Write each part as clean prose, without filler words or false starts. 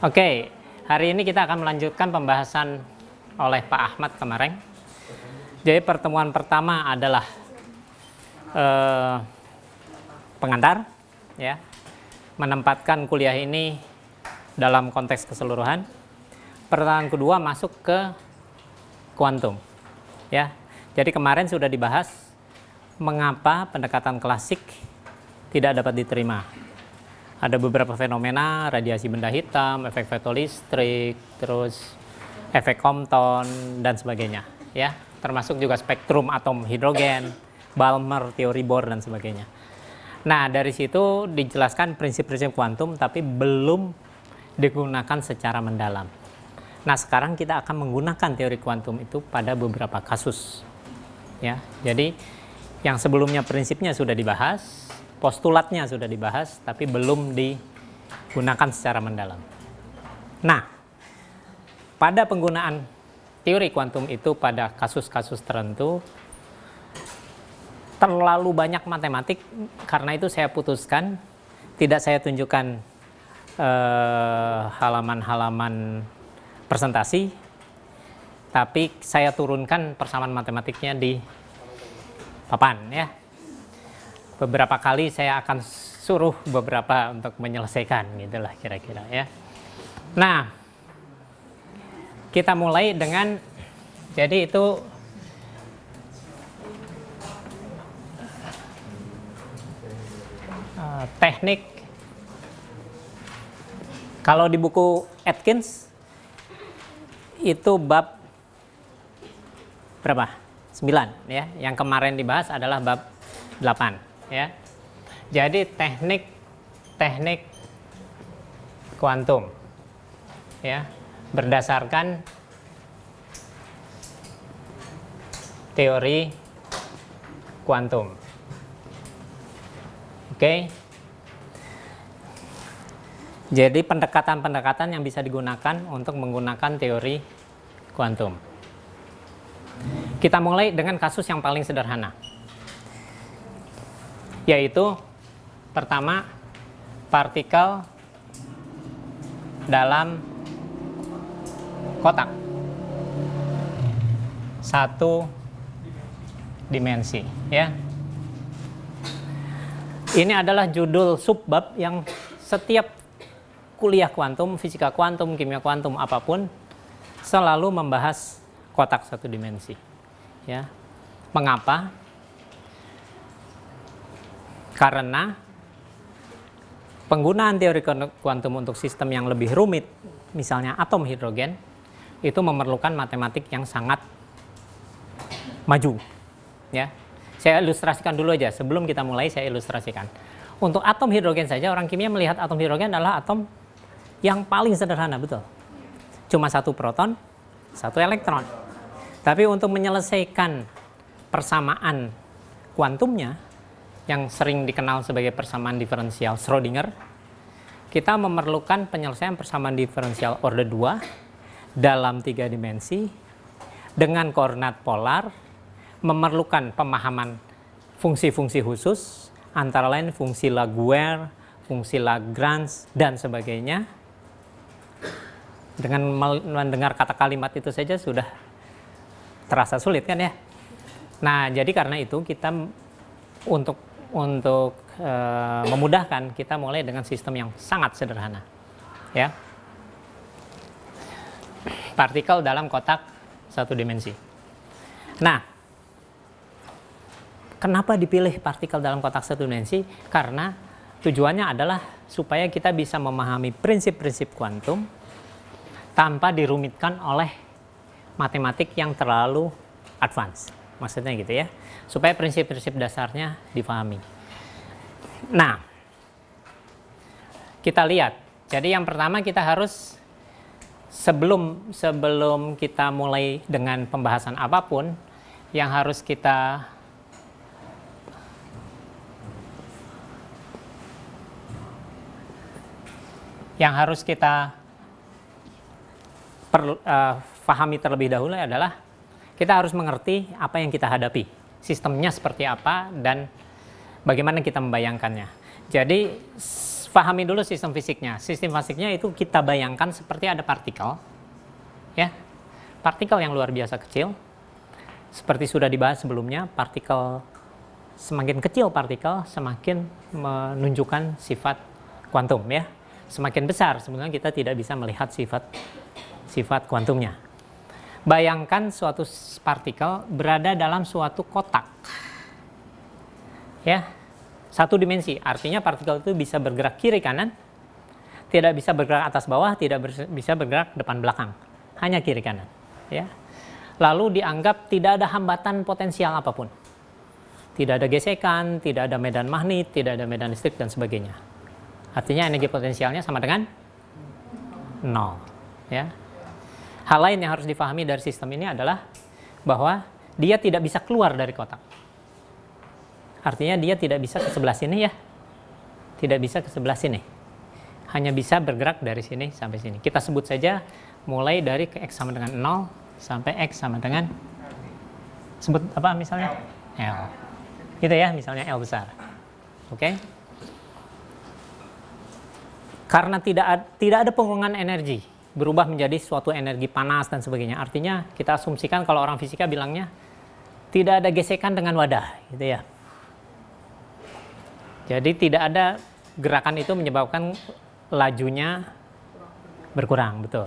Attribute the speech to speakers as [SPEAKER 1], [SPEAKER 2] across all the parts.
[SPEAKER 1] Oke, hari ini kita akan melanjutkan pembahasan oleh Pak Ahmad kemarin. Jadi pertemuan pertama adalah pengantar, ya, menempatkan kuliah ini dalam konteks keseluruhan. Pertemuan kedua masuk ke kuantum, ya. Jadi kemarin sudah dibahas mengapa pendekatan klasik tidak dapat diterima. Ada beberapa fenomena, radiasi benda hitam, efek fotolistrik, terus efek Compton, dan sebagainya, ya. Termasuk juga spektrum atom hidrogen, Balmer, teori Bohr, dan sebagainya. Nah, dari situ dijelaskan prinsip-prinsip kuantum, tapi belum digunakan secara mendalam. Nah, sekarang kita akan menggunakan teori kuantum itu pada beberapa kasus, ya. Jadi, yang sebelumnya prinsipnya sudah dibahas, postulatnya sudah dibahas, tapi belum digunakan secara mendalam. Nah, pada penggunaan teori kuantum itu pada kasus-kasus tertentu, terlalu banyak matematik, karena itu saya putuskan, tidak saya tunjukkan halaman-halaman presentasi, tapi saya turunkan persamaan matematiknya di papan, ya. Beberapa kali saya akan suruh beberapa untuk menyelesaikan, gitulah kira-kira, ya. Nah, kita mulai dengan, jadi itu teknik, kalau di buku Atkins itu bab berapa? 9, ya. Yang kemarin dibahas adalah bab 8. Ya, jadi teknik kuantum, ya, berdasarkan teori kuantum. Oke, jadi pendekatan-pendekatan yang bisa digunakan untuk menggunakan teori kuantum. Kita mulai dengan kasus yang paling sederhana, yaitu pertama, partikel dalam kotak satu dimensi, ya. Ini adalah judul subbab yang setiap kuliah kuantum, fisika kuantum, kimia kuantum, apapun selalu membahas kotak satu dimensi, ya. Mengapa? Karena penggunaan teori kuantum untuk sistem yang lebih rumit, misalnya atom hidrogen, itu memerlukan matematik yang sangat maju, ya. Saya ilustrasikan dulu aja, sebelum kita mulai saya ilustrasikan. Untuk atom hidrogen saja, orang kimia melihat atom hidrogen adalah atom yang paling sederhana, betul. Cuma satu proton, satu elektron. Tapi untuk menyelesaikan persamaan kuantumnya, yang sering dikenal sebagai persamaan diferensial Schrödinger, kita memerlukan penyelesaian persamaan diferensial order 2 dalam 3 dimensi dengan koordinat polar, memerlukan pemahaman fungsi-fungsi khusus, antara lain fungsi Laguerre, fungsi Lagrange, dan sebagainya. Dengan mendengar kata kalimat itu saja sudah terasa sulit, kan, ya? Nah, jadi karena itu kita untuk memudahkan, kita mulai dengan sistem yang sangat sederhana, ya. Partikel dalam kotak satu dimensi. Nah, kenapa dipilih partikel dalam kotak satu dimensi? Karena tujuannya adalah supaya kita bisa memahami prinsip-prinsip kuantum tanpa dirumitkan oleh matematik yang terlalu advance. Maksudnya gitu, ya, supaya prinsip-prinsip dasarnya dipahami. Nah, kita lihat. Jadi yang pertama kita harus, sebelum kita mulai dengan pembahasan apapun, yang harus kita pahami terlebih dahulu adalah kita harus mengerti apa yang kita hadapi, sistemnya seperti apa, dan bagaimana kita membayangkannya. Jadi, pahami dulu sistem fisiknya. Sistem fisiknya itu kita bayangkan seperti ada partikel, ya, partikel yang luar biasa kecil. Seperti sudah dibahas sebelumnya, partikel semakin kecil partikel semakin menunjukkan sifat kuantum, ya. Semakin besar sebenarnya kita tidak bisa melihat sifat kuantumnya. Bayangkan suatu partikel berada dalam suatu kotak, ya, satu dimensi. Artinya partikel itu bisa bergerak kiri kanan, tidak bisa bergerak atas bawah, tidak bisa bergerak depan belakang, hanya kiri kanan, ya. Lalu dianggap tidak ada hambatan potensial apapun, tidak ada gesekan, tidak ada medan magnet, tidak ada medan listrik dan sebagainya. Artinya energi potensialnya sama dengan 0, ya. Hal lain yang harus difahami dari sistem ini adalah bahwa dia tidak bisa keluar dari kotak. Artinya dia tidak bisa ke sebelah sini, ya. Tidak bisa ke sebelah sini. Hanya bisa bergerak dari sini sampai sini. Kita sebut saja mulai dari X sama dengan 0 sampai X sama dengan, sebut apa misalnya? L. Gitu ya, misalnya L besar. Oke? Karena tidak ada pengurangan energi, berubah menjadi suatu energi panas dan sebagainya. Artinya kita asumsikan kalau orang fisika bilangnya tidak ada gesekan dengan wadah, gitu ya. Jadi tidak ada gerakan itu menyebabkan lajunya berkurang, betul.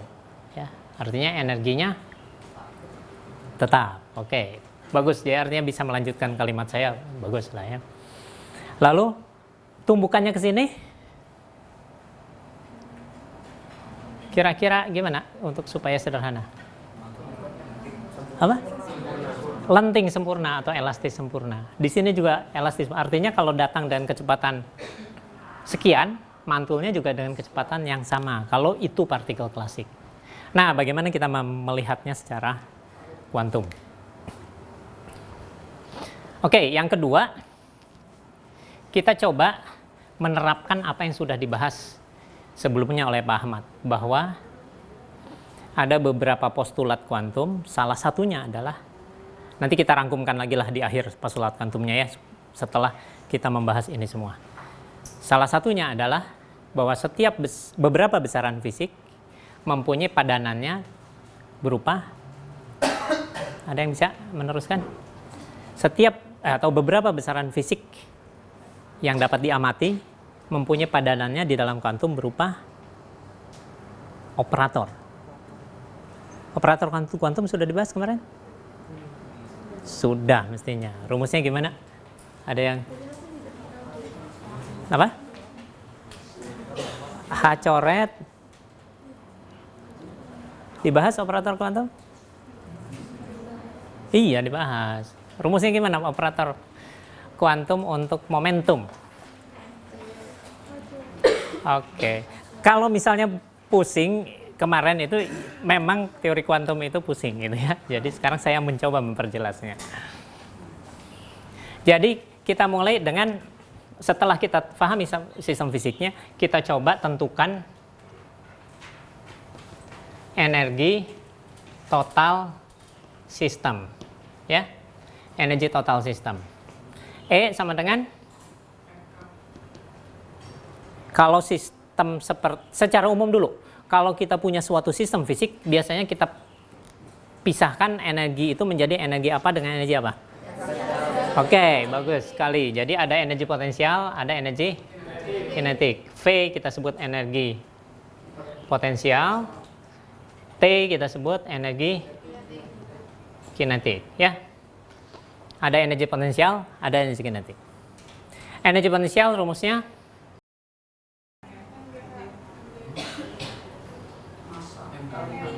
[SPEAKER 1] Ya, artinya energinya tetap. Oke, bagus. Dia artinya bisa melanjutkan kalimat saya, bagus lah ya. Lalu tumbukannya ke sini. Kira-kira gimana untuk supaya sederhana? Apa? Lenting sempurna atau elastis sempurna. Di sini juga elastis. Artinya kalau datang dengan kecepatan sekian, mantulnya juga dengan kecepatan yang sama. Kalau itu partikel klasik. Nah, bagaimana kita melihatnya secara kuantum? Oke, yang kedua, kita coba menerapkan apa yang sudah dibahas sebelumnya oleh Pak Ahmad, bahwa ada beberapa postulat kuantum, salah satunya adalah, nanti kita rangkumkan lagi lah di akhir postulat kuantumnya ya, setelah kita membahas ini semua. Salah satunya adalah bahwa beberapa besaran fisik mempunyai padanannya berupa, ada yang bisa meneruskan? Atau beberapa besaran fisik yang dapat diamati mempunyai padanannya di dalam kuantum berupa operator. Operator kuantum sudah dibahas kemarin? Sudah mestinya. Rumusnya gimana? Ada yang apa? H coret. Dibahas operator kuantum? Iya, dibahas. Rumusnya gimana operator kuantum untuk momentum? Oke. Kalau misalnya pusing, kemarin itu memang teori kuantum itu pusing gitu ya. Jadi sekarang saya mencoba memperjelasnya. Jadi kita mulai dengan, setelah kita pahami sistem fisiknya, kita coba tentukan energi total sistem, ya, energi total sistem. E sama dengan, kalau sistem secara umum dulu, kalau kita punya suatu sistem fisik, biasanya kita pisahkan energi itu menjadi energi apa dengan energi apa? Oke, bagus sekali. Jadi ada energi potensial, ada energi kinetik. V kita sebut energi potensial, T kita sebut energi kinetik, ya. Ada energi potensial, ada energi kinetik. Energi potensial rumusnya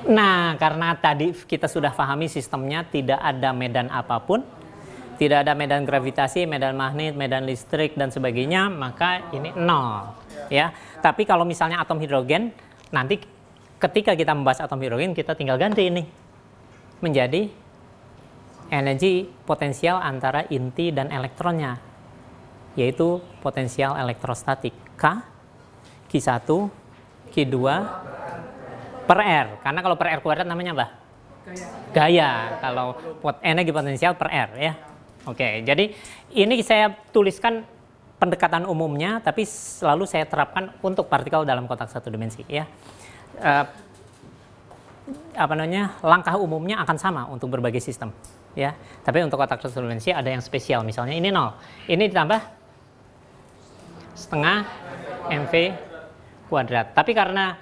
[SPEAKER 1] nah, karena tadi kita sudah pahami sistemnya tidak ada medan apapun, tidak ada medan gravitasi, medan magnet, medan listrik dan sebagainya, maka ini 0, ya. Tapi kalau misalnya atom hidrogen, nanti ketika kita membahas atom hidrogen, kita tinggal ganti ini menjadi energi potensial antara inti dan elektronnya, yaitu potensial elektrostatik K, Q1, Q2, per R. Karena kalau per R kuadrat namanya apa? Gaya. Kalau energi potensial per R ya. Oke, jadi ini saya tuliskan pendekatan umumnya, tapi selalu saya terapkan untuk partikel dalam kotak satu dimensi ya. Langkah umumnya akan sama untuk berbagai sistem ya. Tapi untuk kotak satu dimensi ada yang spesial, misalnya ini 0. Ini ditambah setengah mv kuadrat. Tapi karena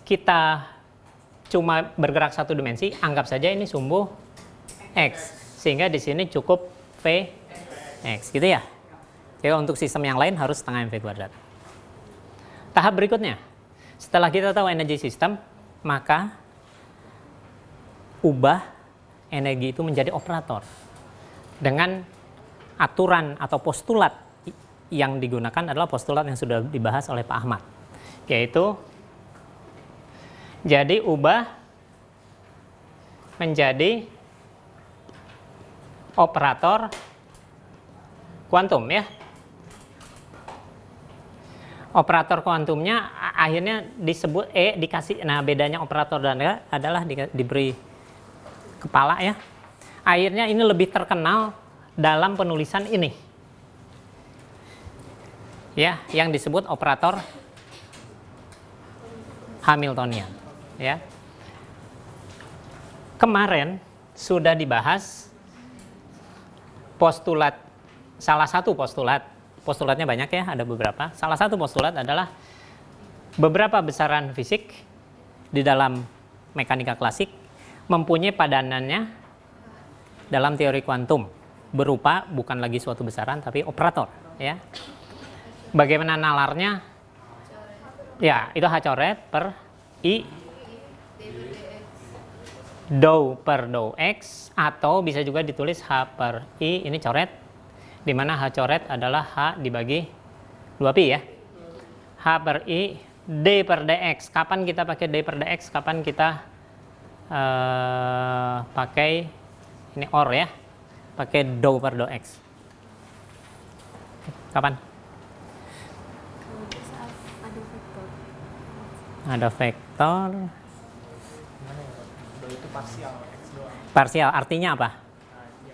[SPEAKER 1] kita cuma bergerak satu dimensi, anggap saja ini sumbu x, sehingga di sini cukup Vx gitu ya. Jadi untuk sistem yang lain harus setengah mv kuadrat. Tahap berikutnya, setelah kita tahu energi sistem, maka ubah energi itu menjadi operator dengan aturan atau postulat yang digunakan adalah postulat yang sudah dibahas oleh Pak Ahmad, yaitu jadi ubah menjadi operator kuantum ya. Operator kuantumnya akhirnya disebut dikasih. Nah, bedanya operator dan adalah diberi kepala ya. Akhirnya ini lebih terkenal dalam penulisan ini. Ya, yang disebut operator Hamiltonian ya. Kemarin sudah dibahas postulat, salah satu postulatnya banyak ya, ada beberapa. Salah satu postulat adalah beberapa besaran fisik di dalam mekanika klasik mempunyai padanannya dalam teori kuantum berupa bukan lagi suatu besaran tapi operator ya. Bagaimana nalarnya? Ya, itu H coret per I dou per dou X, atau bisa juga ditulis H per I, ini coret, di mana H coret adalah H dibagi 2pi ya. H per I D per dx. Kapan kita pakai D per dx? Kapan kita pakai ini OR ya, pakai dou per dou X. Kapan? Ada vektor.
[SPEAKER 2] Itu parsial X doang.
[SPEAKER 1] Parsial artinya apa?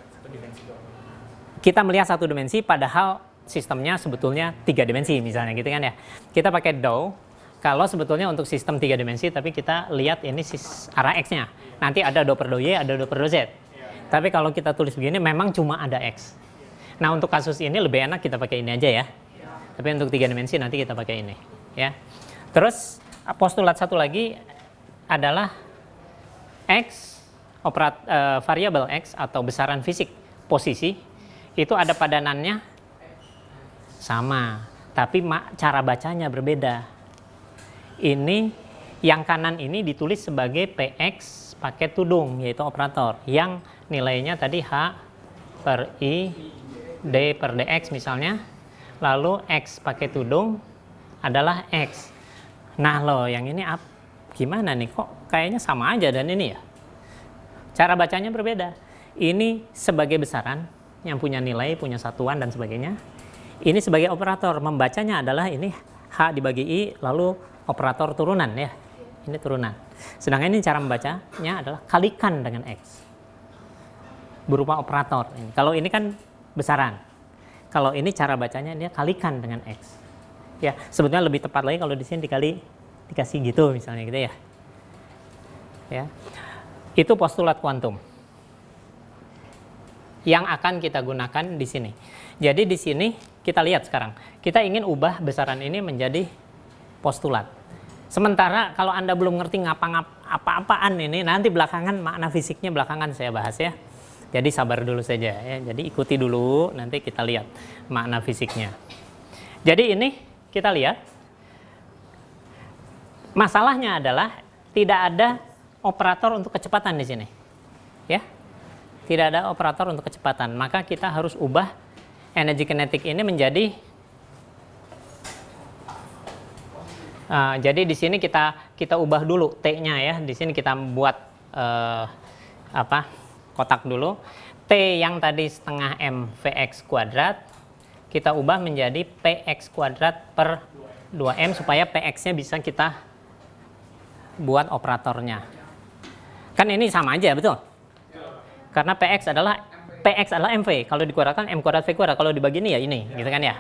[SPEAKER 2] Satu dimensi doang.
[SPEAKER 1] Kita melihat satu dimensi padahal sistemnya sebetulnya 3 dimensi misalnya gitu kan ya. Kita pakai dou kalau sebetulnya untuk sistem 3 dimensi, tapi kita lihat ini arah X-nya. Nanti ada dou per dou Y, ada dou per dou Z. Tapi kalau kita tulis begini memang cuma ada X. Nah, untuk kasus ini lebih enak kita pakai ini aja ya. Tapi untuk 3 dimensi nanti kita pakai ini ya. Terus postulat satu lagi adalah X, variabel X atau besaran fisik posisi itu ada padanannya sama, tapi cara bacanya berbeda. Ini yang kanan ini ditulis sebagai PX pakai tudung, yaitu operator yang nilainya tadi H per I D per dx misalnya, lalu X pakai tudung adalah X. Nah loh, yang ini gimana nih, kok kayaknya sama aja dan ini ya. Cara bacanya berbeda. Ini sebagai besaran yang punya nilai, punya satuan dan sebagainya. Ini sebagai operator, membacanya adalah ini H dibagi I, lalu operator turunan ya. Ini turunan. Sedangkan ini cara membacanya adalah kalikan dengan X. Berupa operator. Kalau ini kan besaran. Kalau ini cara bacanya dia kalikan dengan X. Ya, sebetulnya lebih tepat lagi kalau di sini dikasih gitu misalnya gitu ya. Ya. Itu postulat kuantum yang akan kita gunakan di sini. Jadi di sini kita lihat sekarang, kita ingin ubah besaran ini menjadi postulat. Sementara kalau Anda belum ngerti apa-apaan ini, nanti belakangan makna fisiknya belakangan saya bahas ya. Jadi sabar dulu saja ya. Jadi ikuti dulu, nanti kita lihat makna fisiknya. Jadi ini kita lihat, masalahnya adalah tidak ada operator untuk kecepatan di sini, ya, tidak ada operator untuk kecepatan. Maka kita harus ubah energi kinetik ini menjadi, jadi di sini kita ubah dulu T-nya ya. Di sini kita buat kotak dulu. T yang tadi setengah M Vx kuadrat kita ubah menjadi Px kuadrat per 2M supaya Px-nya bisa kita buat operatornya. Kan ini sama aja, betul? Karena PX adalah MV. Kalau dikuadratkan M kuadrat V kuadrat. Kalau dibagi ini ya ini, gitu kan ya.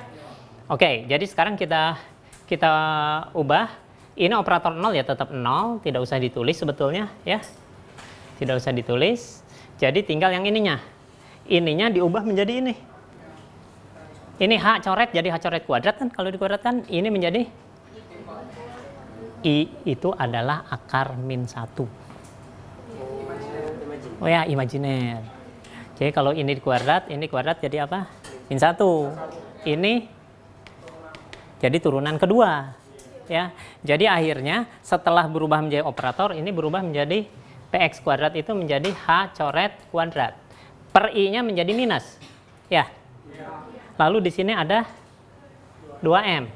[SPEAKER 1] Oke, jadi sekarang kita ubah. Ini operator 0 ya tetap 0, tidak usah ditulis sebetulnya ya. Tidak usah ditulis. Jadi tinggal yang ininya. Ininya diubah menjadi ini. Ini H coret jadi H coret kuadrat kan. Kalau dikuadratkan ini menjadi I itu adalah akar min 1. Oh ya, imajiner. Jadi kalau ini kuadrat jadi apa? Min 1. Ini jadi turunan kedua. Ya. Jadi akhirnya setelah berubah menjadi operator, ini berubah menjadi PX kuadrat itu menjadi H coret kuadrat. Per I-nya menjadi minus. Ya. Lalu di sini ada 2M.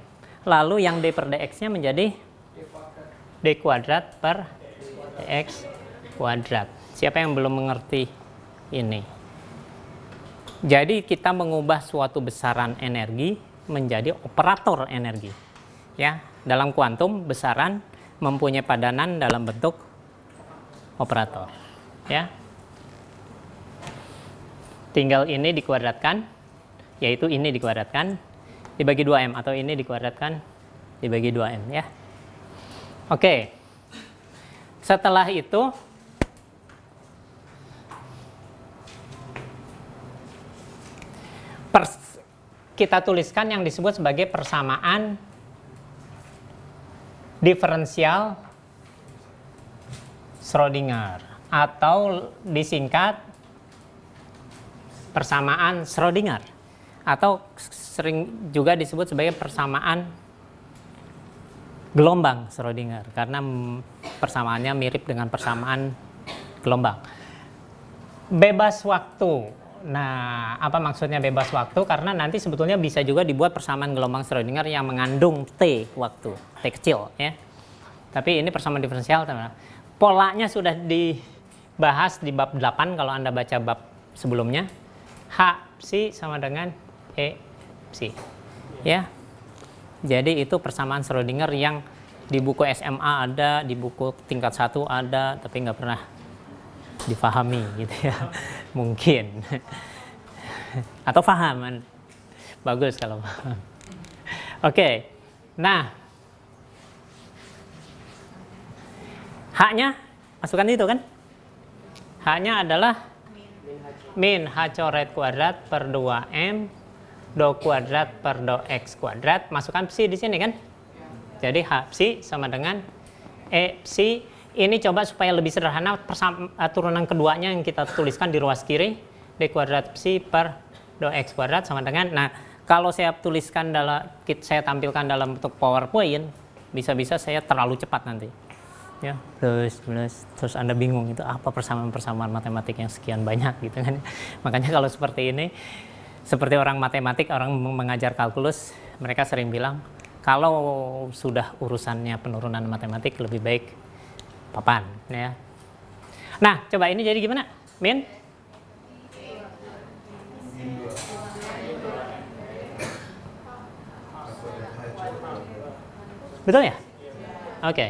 [SPEAKER 1] Lalu yang D per DX-nya menjadi D kuadrat per DX kuadrat. Siapa yang belum mengerti ini? Jadi kita mengubah suatu besaran energi menjadi operator energi. Ya, dalam kuantum besaran mempunyai padanan dalam bentuk operator. Ya. Tinggal ini dikuadratkan, yaitu ini dikuadratkan dibagi 2M atau ini dikuadratkan dibagi 2M ya. Oke. Setelah itu kita tuliskan yang disebut sebagai persamaan diferensial Schrödinger atau disingkat persamaan Schrödinger atau sering juga disebut sebagai persamaan gelombang Schrödinger karena persamaannya mirip dengan persamaan gelombang. Bebas waktu. Nah, apa maksudnya bebas waktu? Karena nanti sebetulnya bisa juga dibuat persamaan gelombang Schrödinger yang mengandung T waktu, T kecil ya. Tapi ini persamaan diferensial. Polanya sudah dibahas di bab 8 kalau Anda baca bab sebelumnya. H psi sama dengan E psi. Ya. Jadi itu persamaan Schrödinger yang di buku SMA ada, di buku tingkat 1 ada, tapi nggak pernah difahami gitu ya. Mungkin. Atau paham. Bagus kalau paham. Oke. Nah. H-nya masukkan itu kan? H-nya adalah min H coret kuadrat per 2M do kuadrat per do X kuadrat. Masukkan psi di sini kan? Jadi H psi sama dengan E psi. Ini coba supaya lebih sederhana, turunan keduanya yang kita tuliskan di ruas kiri, D kuadrat psi per do X kuadrat sama dengan, nah kalau saya tuliskan saya tampilkan dalam bentuk PowerPoint, bisa-bisa saya terlalu cepat nanti. Ya, terus Anda bingung itu apa persamaan-persamaan matematik yang sekian banyak gitu kan. Makanya kalau seperti ini, seperti orang matematik, orang mengajar kalkulus, mereka sering bilang, kalau sudah urusannya penurunan matematik lebih baik papan ya. Nah, coba ini jadi gimana? Min? Betul ya? Oke.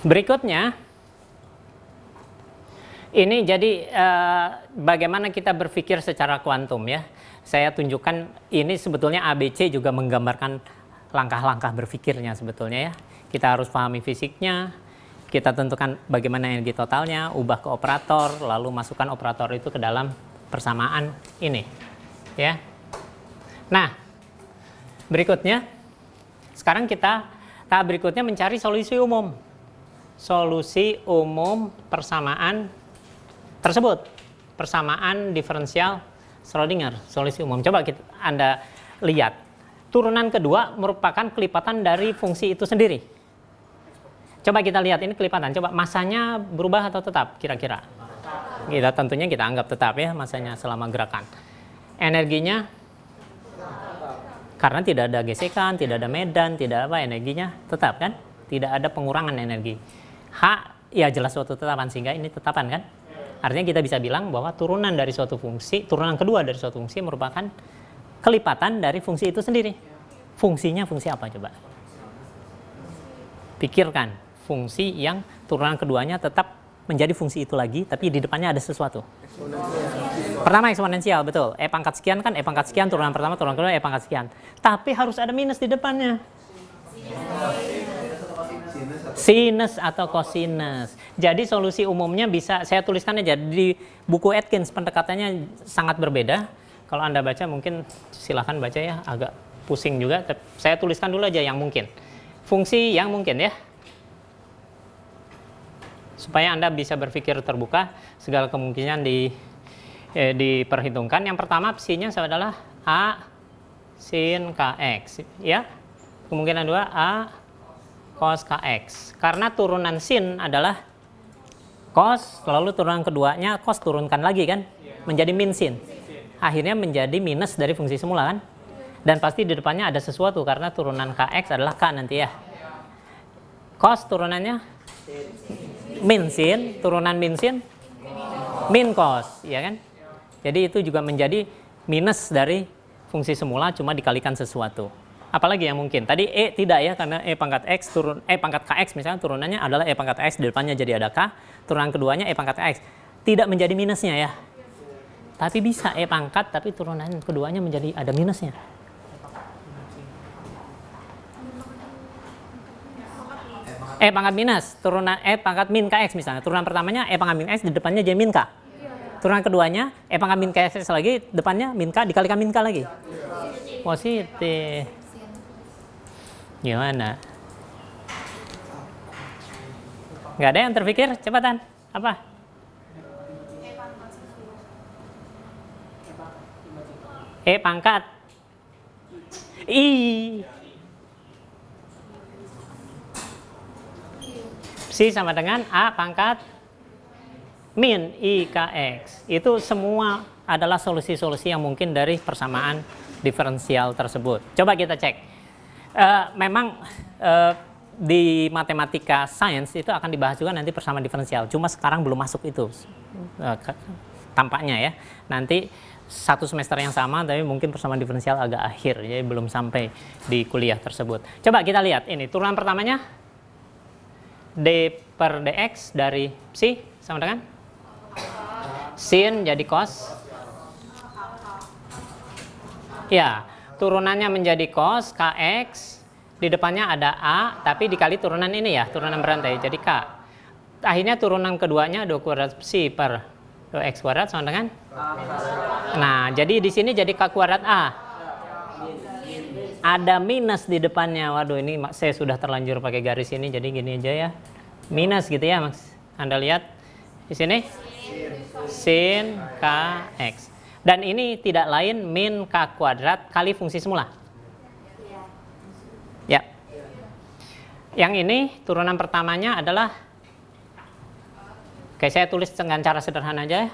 [SPEAKER 1] Berikutnya ini jadi bagaimana kita berpikir secara kuantum ya. Saya tunjukkan ini sebetulnya ABC juga menggambarkan langkah-langkah berpikirnya sebetulnya ya. Kita harus pahami fisiknya, kita tentukan bagaimana energi totalnya, ubah ke operator, lalu masukkan operator itu ke dalam persamaan ini. Ya. Nah, berikutnya, sekarang tahap berikutnya mencari solusi umum. Solusi umum persamaan tersebut. Persamaan diferensial Schrödinger, solusi umum. Coba Anda lihat. Turunan kedua merupakan kelipatan dari fungsi itu sendiri. Coba kita lihat ini kelipatan. Coba masanya berubah atau tetap kira-kira? Tentunya kita anggap tetap ya masanya selama gerakan. Energinya karena tidak ada gesekan, tidak ada medan, tidak apa, energinya tetap kan? Tidak ada pengurangan energi. H ya jelas suatu tetapan sehingga ini tetapan kan? Artinya kita bisa bilang bahwa turunan dari suatu fungsi, turunan kedua dari suatu fungsi merupakan kelipatan dari fungsi itu sendiri. Fungsinya fungsi apa coba? Pikirkan fungsi yang turunan keduanya tetap menjadi fungsi itu lagi, tapi di depannya ada sesuatu. Pertama eksponensial, betul. E pangkat sekian kan, E pangkat sekian, turunan pertama, turunan kedua, E pangkat sekian. Tapi harus ada minus di depannya. Sinus atau kosinus. Jadi solusi umumnya bisa saya tuliskan aja di buku Atkins, pendekatannya sangat berbeda. Kalau Anda baca mungkin silahkan baca ya, agak pusing juga. Saya tuliskan dulu aja yang mungkin. Fungsi yang mungkin ya. Supaya Anda bisa berpikir terbuka, segala kemungkinan diperhitungkan. Yang pertama psinya adalah A sin Kx ya. Kemungkinan dua A cos Kx. Karena turunan sin adalah cos, lalu turunan keduanya cos turunkan lagi kan, menjadi min sin. Akhirnya menjadi minus dari fungsi semula kan. Dan pasti di depannya ada sesuatu karena turunan Kx adalah K nanti ya. Cos turunannya min sin, turunan min sin min cos, ya kan? Jadi itu juga menjadi minus dari fungsi semula, cuma dikalikan sesuatu. Apalagi yang mungkin? Tadi E tidak ya, karena E pangkat X turun E pangkat Kx misalnya turunannya adalah E pangkat X, di depannya jadi ada K, turunan keduanya E pangkat X. Tidak menjadi minusnya ya. Tapi bisa E pangkat tapi turunan keduanya menjadi ada minusnya. E pangkat minus, turunan E pangkat min Kx misalnya. Turunan pertamanya E pangkat min X, di depannya jadi min K. Turunan keduanya E pangkat min Kx lagi, depannya min K dikalikan min K lagi. Positif. Gimana? Nggak ada yang terpikir? Cepatan. Apa? E pangkat I. Psi sama dengan A pangkat min IKX. Itu semua adalah solusi-solusi yang mungkin dari persamaan diferensial tersebut. Coba kita cek. Memang di matematika sains itu akan dibahas juga nanti persamaan diferensial. Cuma sekarang belum masuk itu tampaknya ya. Nanti satu semester yang sama, tapi mungkin persamaan diferensial agak akhir, jadi belum sampai di kuliah tersebut. Coba kita lihat ini turunan pertamanya d per dx dari psi sama dengan sin jadi cos. Ya, turunannya menjadi cos kx, di depannya ada a, tapi dikali turunan ini ya, turunan berantai jadi k. Akhirnya turunan keduanya 2 kuadrat psi per 2x kuadrat sama dengan. Nah, jadi di sini jadi k kuadrat a. Ada minus di depannya. Waduh, ini saya sudah terlanjur pakai garis ini, jadi gini aja ya. Minus gitu ya, Mas. Anda lihat di sini sin kx. Dan ini tidak lain min k kuadrat kali fungsi semula. Ya. Yang ini turunan pertamanya adalah, oke, saya tulis dengan cara sederhana aja ya,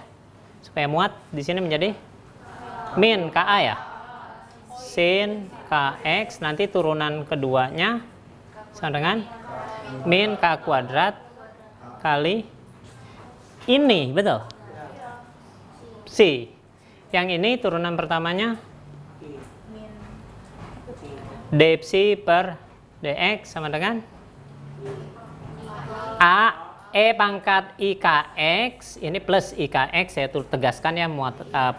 [SPEAKER 1] supaya muat. Di sini menjadi min ka ya, sin kx, nanti turunan keduanya sama dengan min k kuadrat kali ini, betul? Psi. Yang ini turunan pertamanya d psi per dx sama dengan a e pangkat ikx, ini plus ikx, saya tegaskan ya,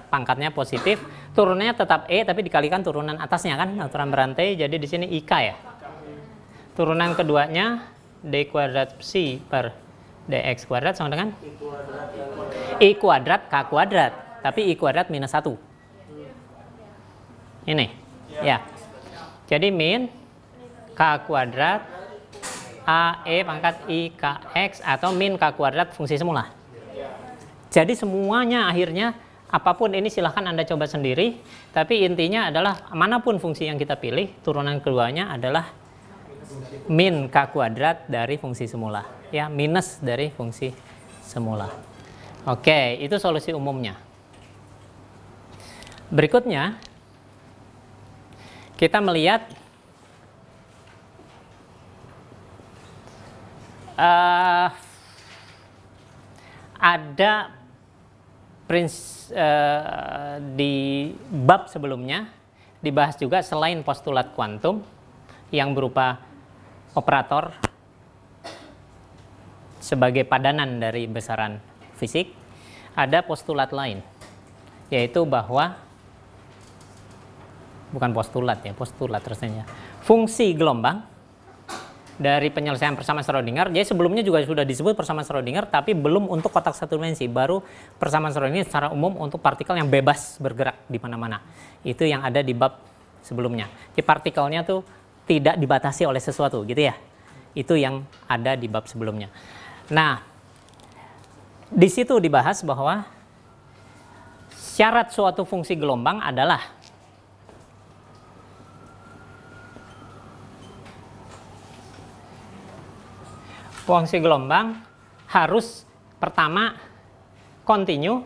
[SPEAKER 1] pangkatnya positif, turunannya tetap e tapi dikalikan turunan atasnya kan, turunan berantai, jadi di sini ik ya. Turunan keduanya d kuadrat psi per dx kuadrat sama dengan i kuadrat k kuadrat, tapi i kuadrat minus 1. Ini ya. Jadi min k kuadrat a e pangkat i kx atau min k kuadrat fungsi semula. Jadi semuanya akhirnya apapun ini silahkan Anda coba sendiri, tapi intinya adalah manapun fungsi yang kita pilih, turunan keduanya adalah min k kuadrat dari fungsi semula, ya, minus dari fungsi semula. Oke, itu solusi umumnya. Berikutnya kita melihat ada di bab sebelumnya dibahas juga selain postulat kuantum yang berupa operator sebagai padanan dari besaran fisik, ada postulat lain, yaitu bahwa bukan postulat ya, postulat rasanya. Fungsi gelombang dari penyelesaian persamaan Schrödinger, jadi sebelumnya juga sudah disebut persamaan Schrödinger, tapi belum untuk kotak satu dimensi, baru persamaan Schrödinger secara umum untuk partikel yang bebas bergerak di mana-mana. Itu yang ada di bab sebelumnya. Jadi partikelnya tuh tidak dibatasi oleh sesuatu, gitu ya. Itu yang ada di bab sebelumnya. Nah, di situ dibahas bahwa syarat suatu fungsi gelombang adalah fungsi gelombang harus pertama kontinu,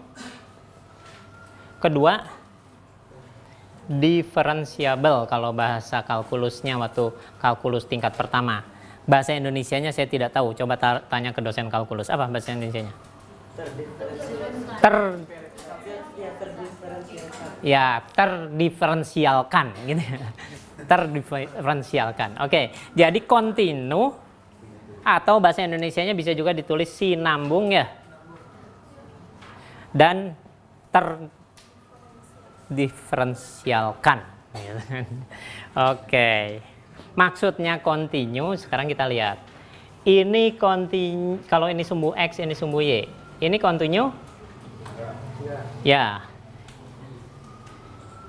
[SPEAKER 1] kedua diferensiabel kalau bahasa kalkulusnya waktu kalkulus tingkat pertama. Bahasa Indonesianya saya tidak tahu, coba tanya ke dosen kalkulus. Apa bahasa Indonesianya? Terdiferensialkan gitu ya. Terdiferensialkan. Oke, jadi kontinu atau bahasa Indonesianya bisa juga ditulis sinambung ya. Dan terdiferensialkan. Oke. Maksudnya kontinu, sekarang kita lihat. Ini kontinu, kalau ini sumbu X, ini sumbu Y. Ini kontinu? Ya.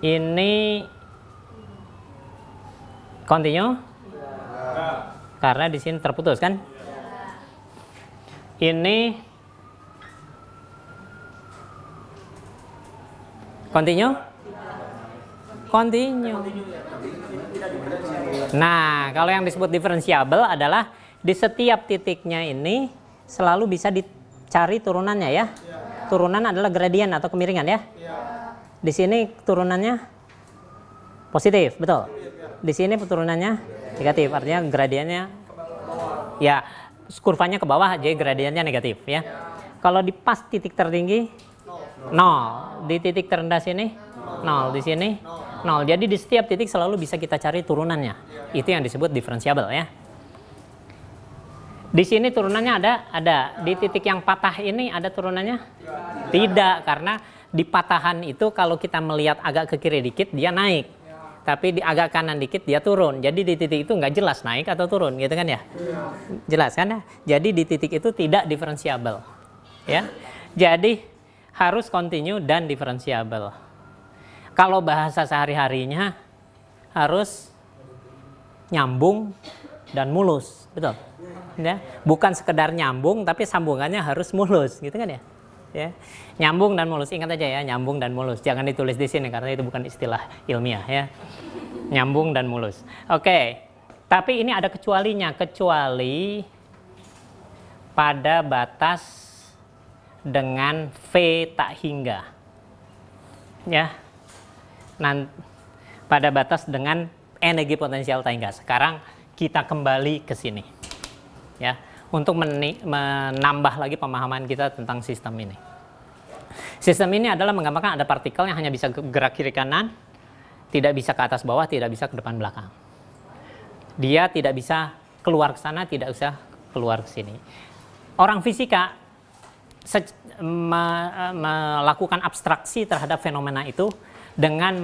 [SPEAKER 1] Ini kontinu? Karena di sini terputus kan? Ini kontinu? Kontinu. Nah, kalau yang disebut diferensiabel adalah di setiap titiknya ini selalu bisa dicari turunannya ya. Turunan adalah gradien atau kemiringan ya. Di sini turunannya positif, betul. Di sini turunannya negatif, artinya gradiennya ya kurvanya ke bawah, jadi gradiennya negatif ya. Kalau di pas titik tertinggi 0, di titik terendah sini 0, di sini 0. Jadi di setiap titik selalu bisa kita cari turunannya. Itu yang disebut diferensiabel ya. Di sini turunannya ada. Di titik yang patah ini ada turunannya? Tidak, karena di patahan itu kalau kita melihat agak ke kiri dikit dia naik. Tapi di agak kanan dikit dia turun. Jadi di titik itu nggak jelas naik atau turun, gitu kan ya? Jelas kan ya? Jadi di titik itu tidak diferensiabel. Ya. Jadi harus kontinu dan diferensiabel. Kalau bahasa sehari-harinya harus nyambung dan mulus, betul? Ya, bukan sekedar nyambung, tapi sambungannya harus mulus, gitu kan ya? Ya, nyambung dan mulus, ingat aja ya, nyambung dan mulus. Jangan ditulis di sini karena itu bukan istilah ilmiah ya. Nyambung dan mulus. Oke, tapi ini ada kecualinya, kecuali pada batas dengan V tak hingga. Ya. Pada batas dengan energi potensial tak hingga. Sekarang kita kembali ke sini. Ya, untuk menambah lagi pemahaman kita tentang sistem ini. Sistem ini adalah menggambarkan ada partikel yang hanya bisa gerak kiri kanan, tidak bisa ke atas bawah, tidak bisa ke depan belakang. Dia tidak bisa keluar ke sana, tidak bisa keluar ke sini. Orang fisika melakukan abstraksi terhadap fenomena itu dengan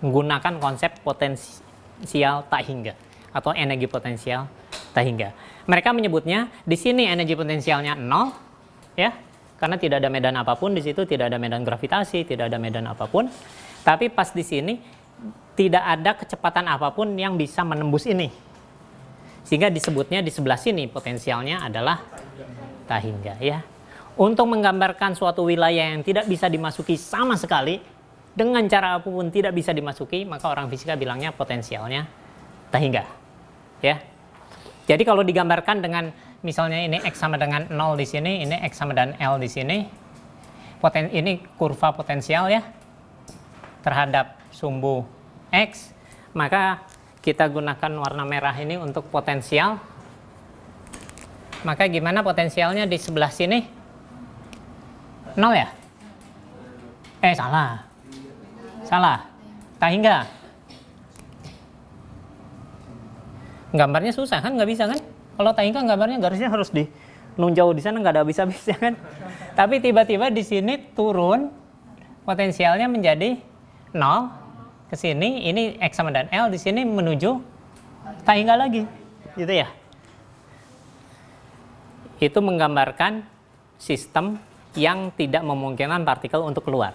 [SPEAKER 1] menggunakan konsep potensial tak hingga atau energi potensial tak hingga. Mereka menyebutnya di sini energi potensialnya 0 ya, karena tidak ada medan apapun di situ, tidak ada medan gravitasi, tidak ada medan apapun. Tapi pas di sini tidak ada kecepatan apapun yang bisa menembus ini. Sehingga disebutnya di sebelah sini potensialnya adalah tak hingga ya. Untuk menggambarkan suatu wilayah yang tidak bisa dimasuki sama sekali, dengan cara apapun tidak bisa dimasuki, maka orang fisika bilangnya potensialnya tak hingga. Ya. Jadi kalau digambarkan dengan misalnya ini X sama dengan 0 di sini, ini X sama dengan L di sini, ini kurva potensial ya terhadap sumbu X, maka kita gunakan warna merah ini untuk potensial. Maka gimana potensialnya di sebelah sini? 0 ya? Salah. Tak hingga. Gambarnya susah kan, nggak bisa kan? Kalau tahingga gambarnya garisnya harus nunjau di sana, nggak ada habis-habisnya kan. Tapi tiba-tiba di sini turun potensialnya menjadi 0 ke sini, ini X sama dan L, di sini menuju tahingga lagi, gitu ya. Itu menggambarkan sistem yang tidak memungkinkan partikel untuk keluar,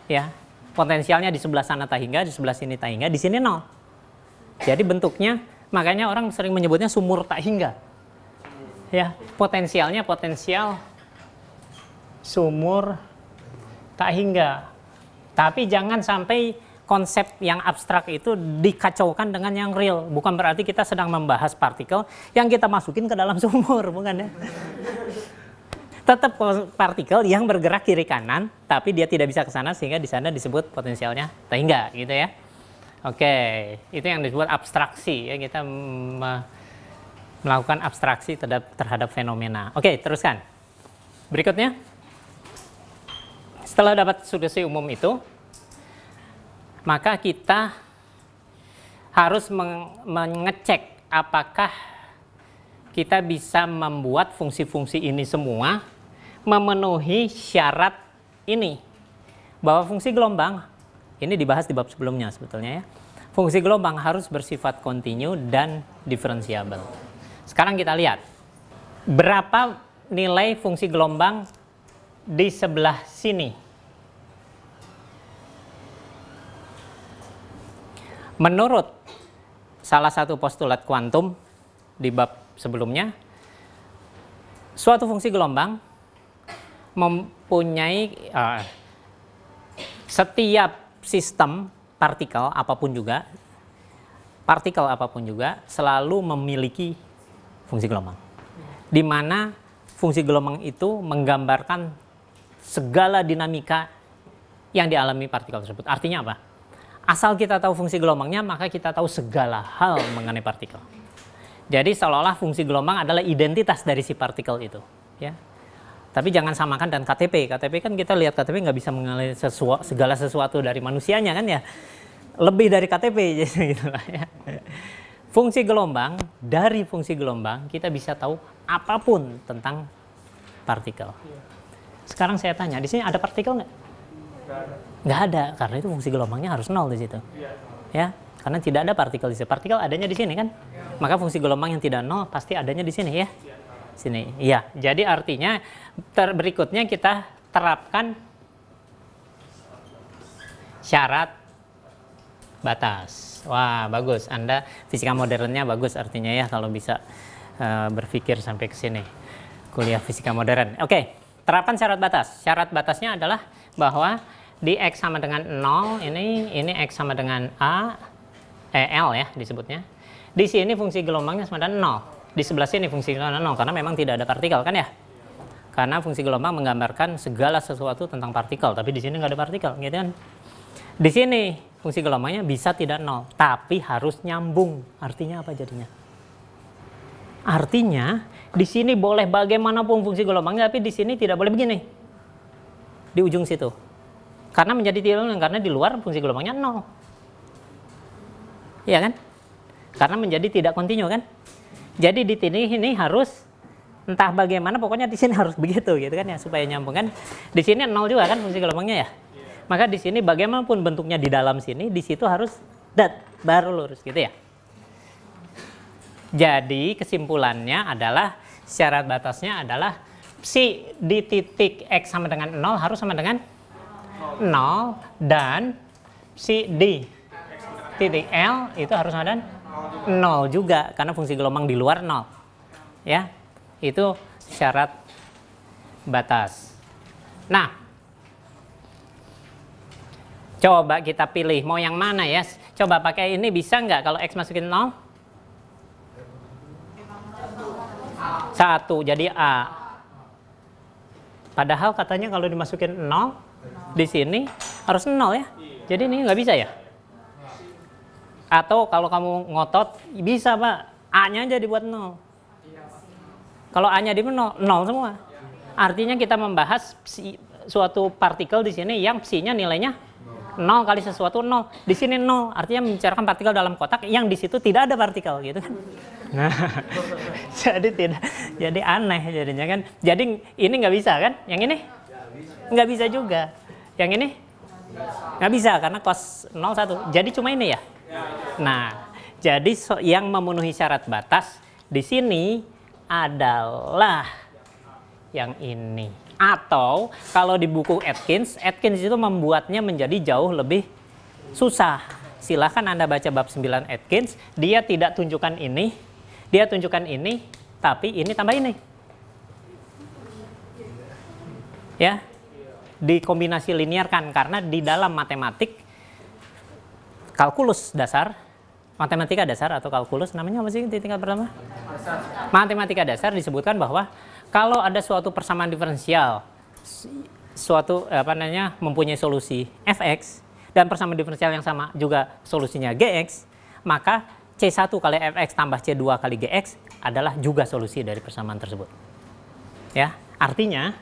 [SPEAKER 1] ya. Potensialnya di sebelah sana tahingga, di sebelah sini tahingga, di sini 0. Jadi bentuknya, makanya orang sering menyebutnya sumur tahingga. Ya, potensialnya potensial sumur tahingga. Tapi jangan sampai konsep yang abstrak itu dikacaukan dengan yang real. Bukan berarti kita sedang membahas partikel yang kita masukin ke dalam sumur, bukan ya? Tetap partikel yang bergerak kiri kanan, tapi dia tidak bisa ke sana sehingga di sana disebut potensialnya tahingga, gitu ya. Oke, itu yang disebut abstraksi ya, kita melakukan abstraksi terhadap fenomena. Oke, teruskan. Berikutnya, setelah dapat solusi umum itu, maka kita harus mengecek apakah kita bisa membuat fungsi-fungsi ini semua memenuhi syarat ini. Bahwa fungsi gelombang, ini dibahas di bab sebelumnya sebetulnya ya. Fungsi gelombang harus bersifat kontinu dan diferensiabel. Sekarang kita lihat, berapa nilai fungsi gelombang di sebelah sini. Menurut salah satu postulat kuantum di bab sebelumnya, suatu fungsi gelombang mempunyai setiap sistem partikel apapun juga selalu memiliki fungsi gelombang, di mana fungsi gelombang itu menggambarkan segala dinamika yang dialami partikel tersebut. Artinya apa? Asal kita tahu fungsi gelombangnya, maka kita tahu segala hal mengenai partikel. Jadi seolah-olah fungsi gelombang adalah identitas dari si partikel itu, ya. Tapi jangan samakan dan KTP. KTP kan kita lihat KTP nggak bisa mengenali segala sesuatu dari manusianya kan ya. Lebih dari KTP gitu lah ya. Fungsi gelombang, dari fungsi gelombang kita bisa tahu apapun tentang partikel. Sekarang saya tanya, di sini ada partikel nggak? Nggak ada, karena itu fungsi gelombangnya harus 0 di situ. Ya, karena tidak ada partikel di situ. Partikel adanya di sini kan? Maka fungsi gelombang yang tidak 0 pasti adanya di sini ya. Sini. Iya, jadi artinya berikutnya kita terapkan syarat batas. Wah, bagus. Anda fisika modernnya bagus artinya ya kalau bisa berpikir sampai ke sini. Kuliah fisika modern. Oke, terapkan syarat batas. Syarat batasnya adalah bahwa di X sama dengan 0, ini X sama dengan L ya disebutnya. Di sini fungsi gelombangnya sama dengan 0. Di sebelah sini fungsi gelombang 0 karena memang tidak ada partikel kan ya. Karena fungsi gelombang menggambarkan segala sesuatu tentang partikel, tapi di sini nggak ada partikel, gitu kan. Di sini fungsi gelombangnya bisa tidak 0, tapi harus nyambung. Artinya apa jadinya? Artinya di sini boleh bagaimanapun fungsi gelombangnya, tapi di sini tidak boleh begini. Di ujung situ. Karena menjadi tidak, karena di luar fungsi gelombangnya 0. Iya kan? Karena menjadi tidak kontinu kan? Jadi di sini harus entah bagaimana, pokoknya di sini harus begitu gitu kan ya, supaya nyambung kan. Di sini 0 juga kan fungsi gelombangnya ya. Maka di sini bagaimanapun bentuknya di dalam sini, di situ harus baru lurus gitu ya. Jadi kesimpulannya adalah syarat batasnya adalah psi di titik X sama dengan 0 harus sama dengan 0 dan psi di titik L itu harus sama dengan 0 juga karena fungsi gelombang di luar 0. Ya. Itu syarat batas. Nah, coba kita pilih mau yang mana ya. Coba pakai ini bisa nggak kalau X masukin 0? 1 jadi A. Padahal katanya kalau dimasukin 0 di sini harus 0 ya. Jadi ini nggak bisa ya. Atau kalau kamu ngotot bisa Pak, A-nya aja dibuat 0. Kalau A-nya di 0 semua. Artinya kita membahas suatu partikel di sini yang psi-nya nilainya 0. 0 kali sesuatu 0. Di sini 0, artinya membicarakan partikel dalam kotak yang di situ tidak ada partikel gitu kan. Nah, jadi aneh jadinya kan. Jadi ini nggak bisa kan? Yang ini nggak bisa juga. Yang ini nggak bisa karena cos 0 1. Jadi cuma ini ya. Nah, jadi yang memenuhi syarat batas di sini adalah yang ini. Atau kalau di buku Atkins itu membuatnya menjadi jauh lebih susah. Silahkan Anda baca bab 9 Atkins, dia tidak tunjukkan ini, dia tunjukkan ini, tapi ini tambah ini. Ya, dikombinasi linear kan, karena di dalam matematik, kalkulus dasar, matematika dasar atau kalkulus, namanya apa sih di tingkat pertama? Matematika dasar disebutkan bahwa kalau ada suatu persamaan diferensial, suatu mempunyai solusi fx dan persamaan diferensial yang sama juga solusinya gx, maka C1 kali fx tambah C2 kali gx adalah juga solusi dari persamaan tersebut. Ya, artinya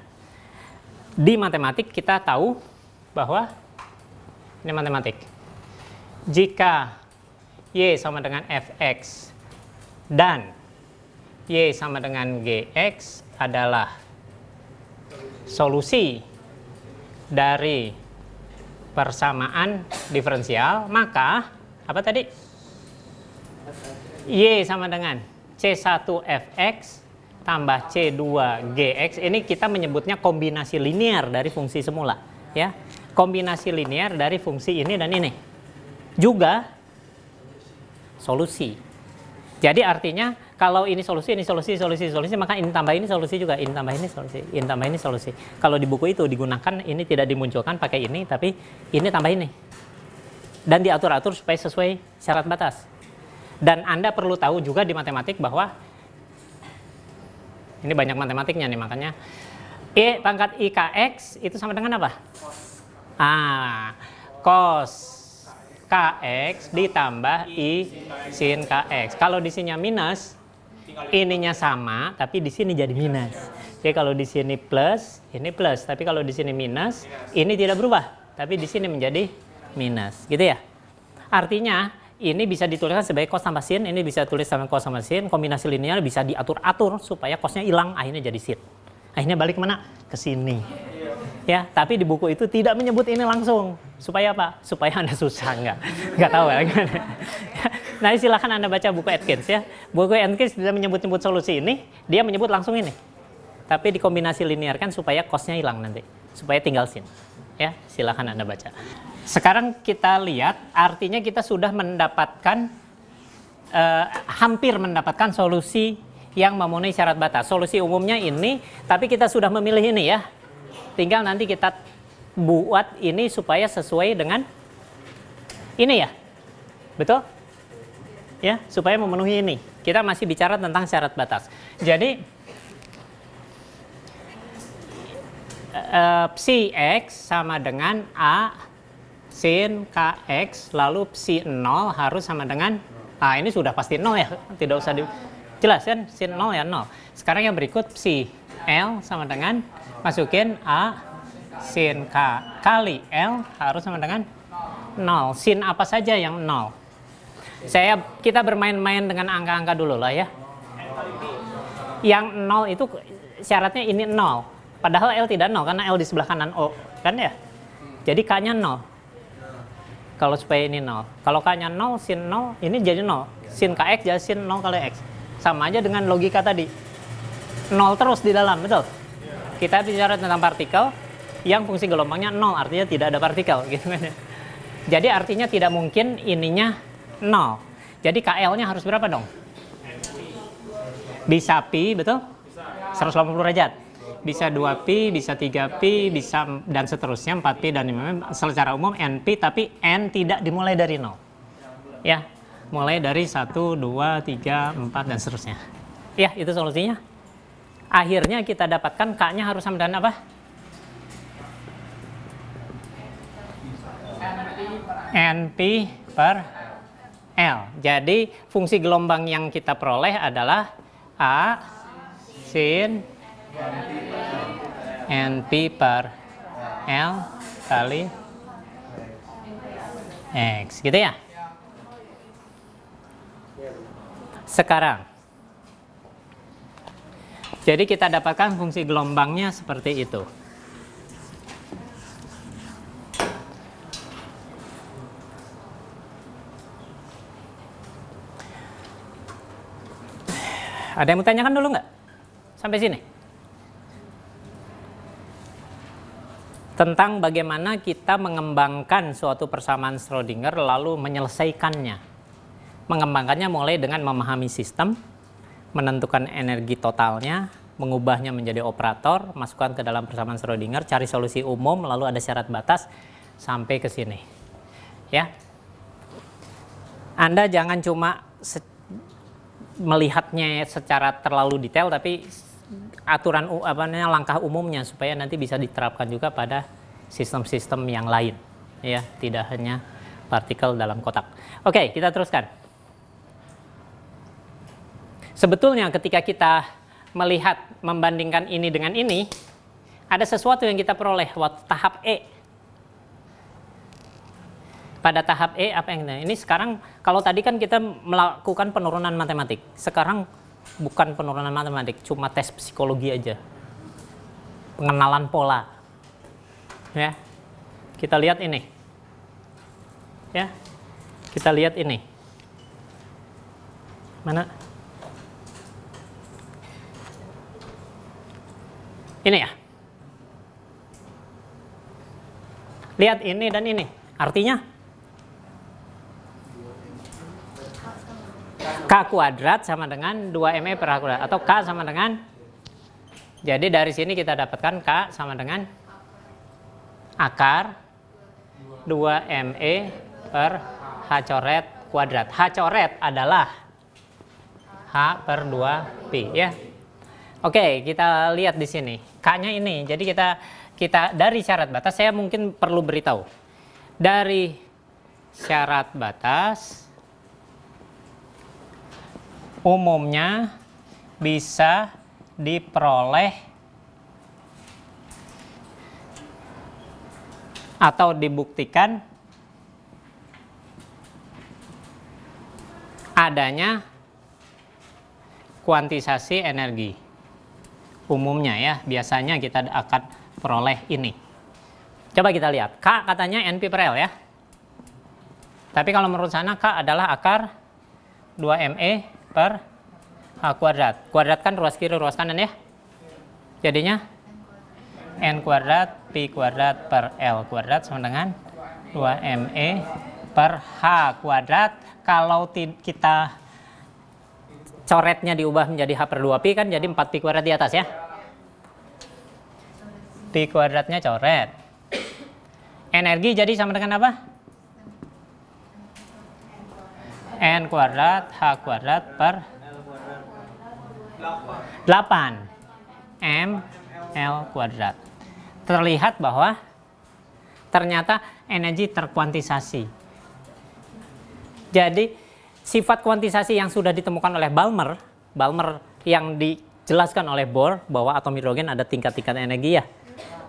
[SPEAKER 1] di matematik kita tahu bahwa ini matematik. Jika y sama dengan fx dan y sama dengan gx adalah solusi dari persamaan diferensial, maka apa tadi? Y sama dengan C1fx tambah C2 gx. Ini kita menyebutnya kombinasi linear dari fungsi semula, ya. Kombinasi linear dari fungsi ini dan ini. Juga solusi. Jadi artinya kalau ini solusi, maka ini tambah ini solusi juga, ini tambah ini solusi, ini tambah ini solusi. Kalau di buku itu digunakan, ini tidak dimunculkan pakai ini, tapi ini tambah ini. Dan diatur-atur supaya sesuai syarat batas. Dan Anda perlu tahu juga di matematik bahwa, ini banyak matematiknya nih, makanya E pangkat IKX itu sama dengan apa? Cos KX ditambah I sin KX. Kalau di sini minus, ininya sama, tapi di sini jadi minus. Jadi kalau di sini plus, ini plus. Tapi kalau di sini minus, ini tidak berubah. Tapi di sini menjadi minus. Gitu ya. Artinya, ini bisa dituliskan sebagai cos tambah sin, ini bisa tulis sama cos sama sin. Kombinasi linear bisa diatur-atur supaya cosnya hilang, akhirnya jadi sin. Akhirnya balik mana? Ke sini. Ya, tapi di buku itu tidak menyebut ini langsung. Supaya apa? Supaya Anda susah, nggak tahu ya. Nah, silakan Anda baca buku Atkins ya. Buku Atkins tidak menyebut-nyebut solusi ini, dia menyebut langsung ini. Tapi dikombinasi linear kan supaya cosnya hilang nanti, supaya tinggal sin. Ya, silakan Anda baca. Sekarang kita lihat, artinya kita sudah mendapatkan, hampir mendapatkan solusi yang memenuhi syarat batas. Solusi umumnya ini, tapi kita sudah memilih ini ya. Tinggal nanti kita buat ini supaya sesuai dengan ini ya. Betul? Ya, supaya memenuhi ini. Kita masih bicara tentang syarat batas. Jadi psi x sama dengan A sin kx, lalu psi 0 harus sama dengan ini sudah pasti 0 ya. Tidak usah dijelaskan, sin 0 ya 0. Sekarang yang berikut psi L sama dengan masukin A sin K kali L harus sama dengan 0. Sin apa saja yang 0? Kita bermain-main dengan angka-angka dulu lah ya. Yang 0 itu syaratnya ini 0. Padahal L tidak 0 karena L di sebelah kanan O kan ya. Jadi K-nya 0. Kalau supaya ini 0. Kalau K-nya 0, sin 0 ini jadi 0. Sin KX jadi sin 0 kali X. Sama aja dengan logika tadi. 0 terus di dalam, betul? Kita bicara tentang partikel yang fungsi gelombangnya 0, artinya tidak ada partikel gitu kan. Jadi artinya tidak mungkin ininya 0. Jadi KL-nya harus berapa dong? Bisa pi, betul? 180 derajat. Bisa 2pi, bisa 3pi, bisa dan seterusnya 4pi dan 5pi. Secara umum NP, tapi N tidak dimulai dari 0. Ya, mulai dari 1, 2, 3, 4 dan seterusnya. Ya, itu solusinya. Akhirnya kita dapatkan K-nya harus sama dengan apa? NP per L. Jadi fungsi gelombang yang kita peroleh adalah A sin NP per L kali X, gitu ya. Sekarang, jadi kita dapatkan fungsi gelombangnya seperti itu. Ada yang mau tanyakan dulu nggak? Sampai sini. Tentang bagaimana kita mengembangkan suatu persamaan Schrödinger lalu menyelesaikannya. Mengembangkannya mulai dengan memahami sistem, menentukan energi totalnya, mengubahnya menjadi operator, masukkan ke dalam persamaan Schrödinger, cari solusi umum, lalu ada syarat batas, sampai ke sini. Ya. Anda jangan cuma melihatnya secara terlalu detail, tapi aturan langkah umumnya supaya nanti bisa diterapkan juga pada sistem-sistem yang lain, ya, tidak hanya partikel dalam kotak. Oke, kita teruskan. Sebetulnya ketika kita melihat membandingkan ini dengan ini, ada sesuatu yang kita peroleh waktu tahap E. Pada tahap E apa yang ini sekarang, kalau tadi kan kita melakukan penurunan matematik, sekarang bukan penurunan matematik, cuma tes psikologi aja, pengenalan pola. Ya, kita lihat ini. Ya, kita lihat ini. Mana? Ini ya. Lihat ini dan ini. Artinya K kuadrat sama dengan 2ME per H kuadrat. Atau K sama dengan, jadi dari sini kita dapatkan K sama dengan akar 2ME per H coret kuadrat. H coret adalah H per 2 Pi, ya. Oke, kita lihat di sini. K-nya ini. Jadi kita dari syarat batas, saya mungkin perlu beritahu. Dari syarat batas umumnya bisa diperoleh atau dibuktikan adanya kuantisasi energi. Umumnya ya, biasanya kita akan peroleh ini. Coba kita lihat, K katanya NP per L ya. Tapi kalau menurut sana K adalah akar 2ME per H kuadrat. Kuadrat kan ruas kiri, ruas kanan ya. Jadinya N kuadrat Pi kuadrat per L kuadrat sama dengan 2ME per H kuadrat. Kalau kita coretnya diubah menjadi H per 2 Pi kan jadi 4 Pi kuadrat di atas ya. Pi kuadratnya coret. Energi jadi sama dengan apa? N kuadrat H kuadrat per 8 M L kuadrat. Terlihat bahwa ternyata energi terkuantisasi. Jadi sifat kuantisasi yang sudah ditemukan oleh Balmer yang dijelaskan oleh Bohr bahwa atom hidrogen ada tingkat-tingkat energi ya.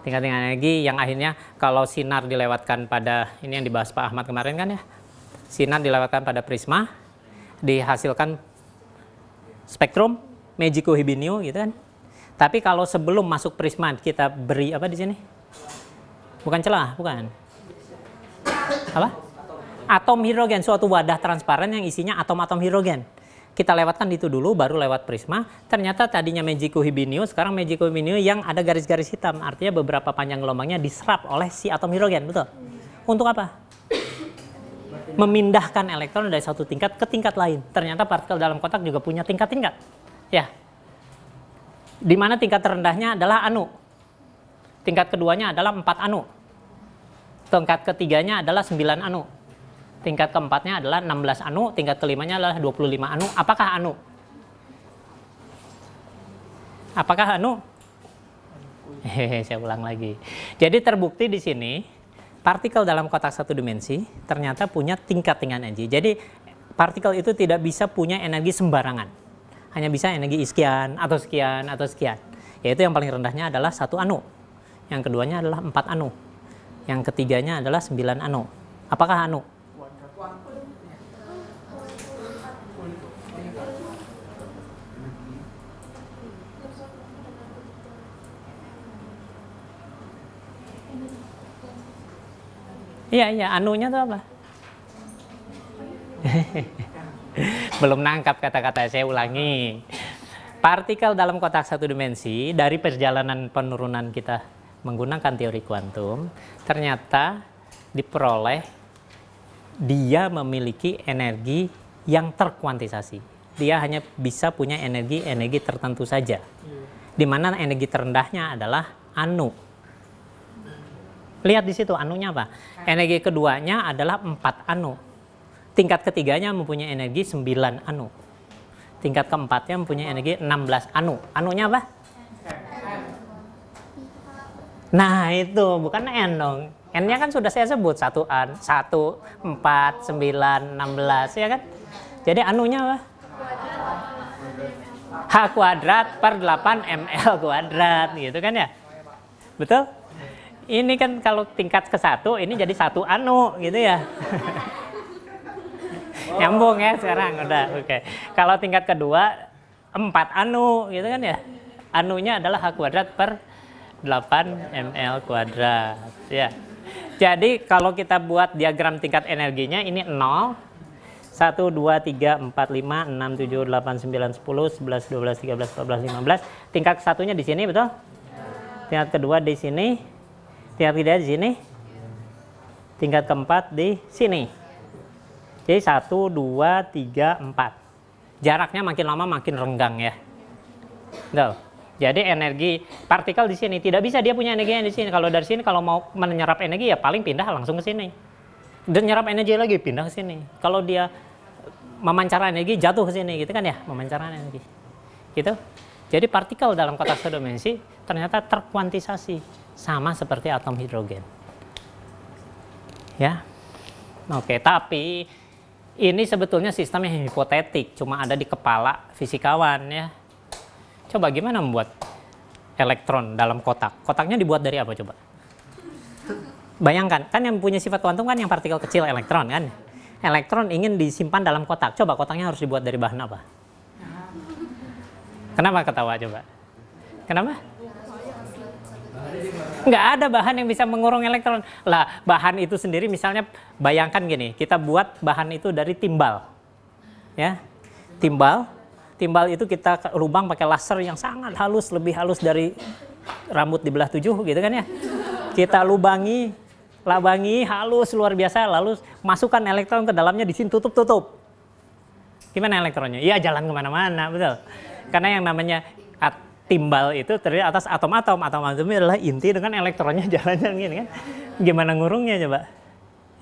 [SPEAKER 1] Tingkat-tingkat energi yang akhirnya kalau sinar dilewatkan pada, ini yang dibahas Pak Ahmad kemarin kan ya. Sinar dilewatkan pada prisma, dihasilkan spektrum Magico-Hibinio gitu kan. Tapi kalau sebelum masuk prisma kita beri apa di sini? Bukan celah, bukan. Apa? Atom hidrogen, suatu wadah transparan yang isinya atom-atom hidrogen. Kita lewatkan itu dulu, baru lewat prisma. Ternyata tadinya Magico-Hibinio, sekarang Magico-Hibinio yang ada garis-garis hitam. Artinya beberapa panjang gelombangnya diserap oleh si atom hidrogen, betul? Untuk apa? Memindahkan elektron dari satu tingkat ke tingkat lain. Ternyata partikel dalam kotak juga punya tingkat-tingkat. Ya. Di mana tingkat terendahnya adalah anu. Tingkat keduanya adalah 4 anu. Tingkat ketiganya adalah 9 anu. Tingkat keempatnya adalah 16 anu, tingkat kelimanya adalah 25 anu. Apakah anu? Apakah anu? Saya ulang lagi. Jadi terbukti di sini partikel dalam kotak satu dimensi ternyata punya tingkat-tingkat energi. Jadi partikel itu tidak bisa punya energi sembarangan. Hanya bisa energi sekian atau sekian atau sekian. Yaitu yang paling rendahnya adalah 1 anu. Yang keduanya adalah 4 anu. Yang ketiganya adalah 9 anu. Apakah anu? Iya, anunya tuh apa? Belum nangkap kata-kata, saya ulangi. Partikel dalam kotak satu dimensi dari perjalanan penurunan kita menggunakan teori kuantum, ternyata diperoleh dia memiliki energi yang terkuantisasi. Dia hanya bisa punya energi tertentu saja. Di mana energi terendahnya adalah anu. Lihat di situ anunya apa? Energi keduanya adalah 4 anu. Tingkat ketiganya mempunyai energi 9 anu. Tingkat keempatnya mempunyai energi 16 anu. Anunya apa? Nah itu bukan N dong. N-nya kan sudah saya sebut 1, 4, 9, 16 ya kan. Jadi anunya apa? H kuadrat per 8 ml kuadrat gitu kan ya. Betul? Ini kan kalau tingkat ke-1 ini jadi 1 anu gitu ya. Nyambung ya sekarang udah oke. Kalau tingkat kedua 4 anu gitu kan ya. Anunya adalah H kuadrat per 8 ml kuadrat ya. Jadi kalau kita buat diagram tingkat energinya ini 0, 1, 2, 3, 4, 5, 6, 7, 8, 9, 10, 11, 12, 13, 14, 15. Tingkat ke-1-nya di sini betul? Tingkat kedua di sini. Tingkat ketiga di sini. Tingkat keempat di sini. Jadi 1, 2, 3, 4. Jaraknya makin lama makin renggang ya. Betul. Jadi energi partikel di sini tidak bisa dia punya energi yang di sini. Kalau dari sini kalau mau menyerap energi ya paling pindah langsung ke sini. Dan nyerap energi lagi pindah ke sini. Kalau dia memancar energi jatuh ke sini gitu kan ya, memancar energi. Gitu. Jadi partikel dalam kotak satu dimensi ternyata terkuantisasi sama seperti atom hidrogen. Ya. Oke, tapi ini sebetulnya sistem yang hipotetik, cuma ada di kepala fisikawan ya. Coba gimana membuat elektron dalam kotak? Kotaknya dibuat dari apa coba? Bayangkan, kan yang punya sifat kuantum kan yang partikel kecil elektron kan? Elektron ingin disimpan dalam kotak. Coba kotaknya harus dibuat dari bahan apa? Kenapa ketawa coba? Kenapa? Nggak ada bahan yang bisa mengurung elektron. Lah, bahan itu sendiri misalnya bayangkan gini, kita buat bahan itu dari timbal. Ya. Timbal itu kita lubang pakai laser yang sangat halus, lebih halus dari rambut dibelah 7 gitu kan ya. Kita labangi halus luar biasa, lalu masukkan elektron ke dalamnya, di sini tutup. Gimana elektronnya? Ya jalan kemana-mana, betul. Karena yang namanya timbal itu terdiri atas atom-atom. Atom-atom itu adalah inti dengan elektronnya jalannya gini kan. Gimana ngurungnya coba?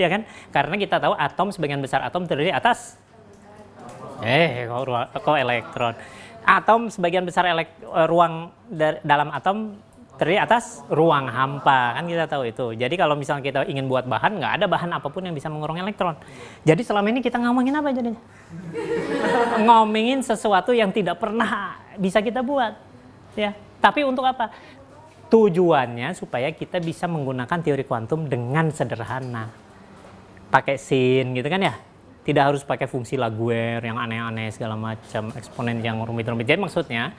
[SPEAKER 1] Ya kan? Karena kita tahu atom, sebagian besar atom terdiri atas kok elektron. Atom sebagian besar ruang dalam atom terdiri atas ruang hampa, kan kita tahu itu. Jadi kalau misalnya kita ingin buat bahan, nggak ada bahan apapun yang bisa mengurung elektron. Jadi selama ini kita ngomongin apa jadinya? Ngomongin sesuatu yang tidak pernah bisa kita buat, ya. Tapi untuk apa? Tujuannya supaya kita bisa menggunakan teori kuantum dengan sederhana, pakai sin, gitu kan ya? Tidak harus pakai fungsi Laguerre yang aneh-aneh segala macam, eksponen yang rumit-rumit. Jadi maksudnya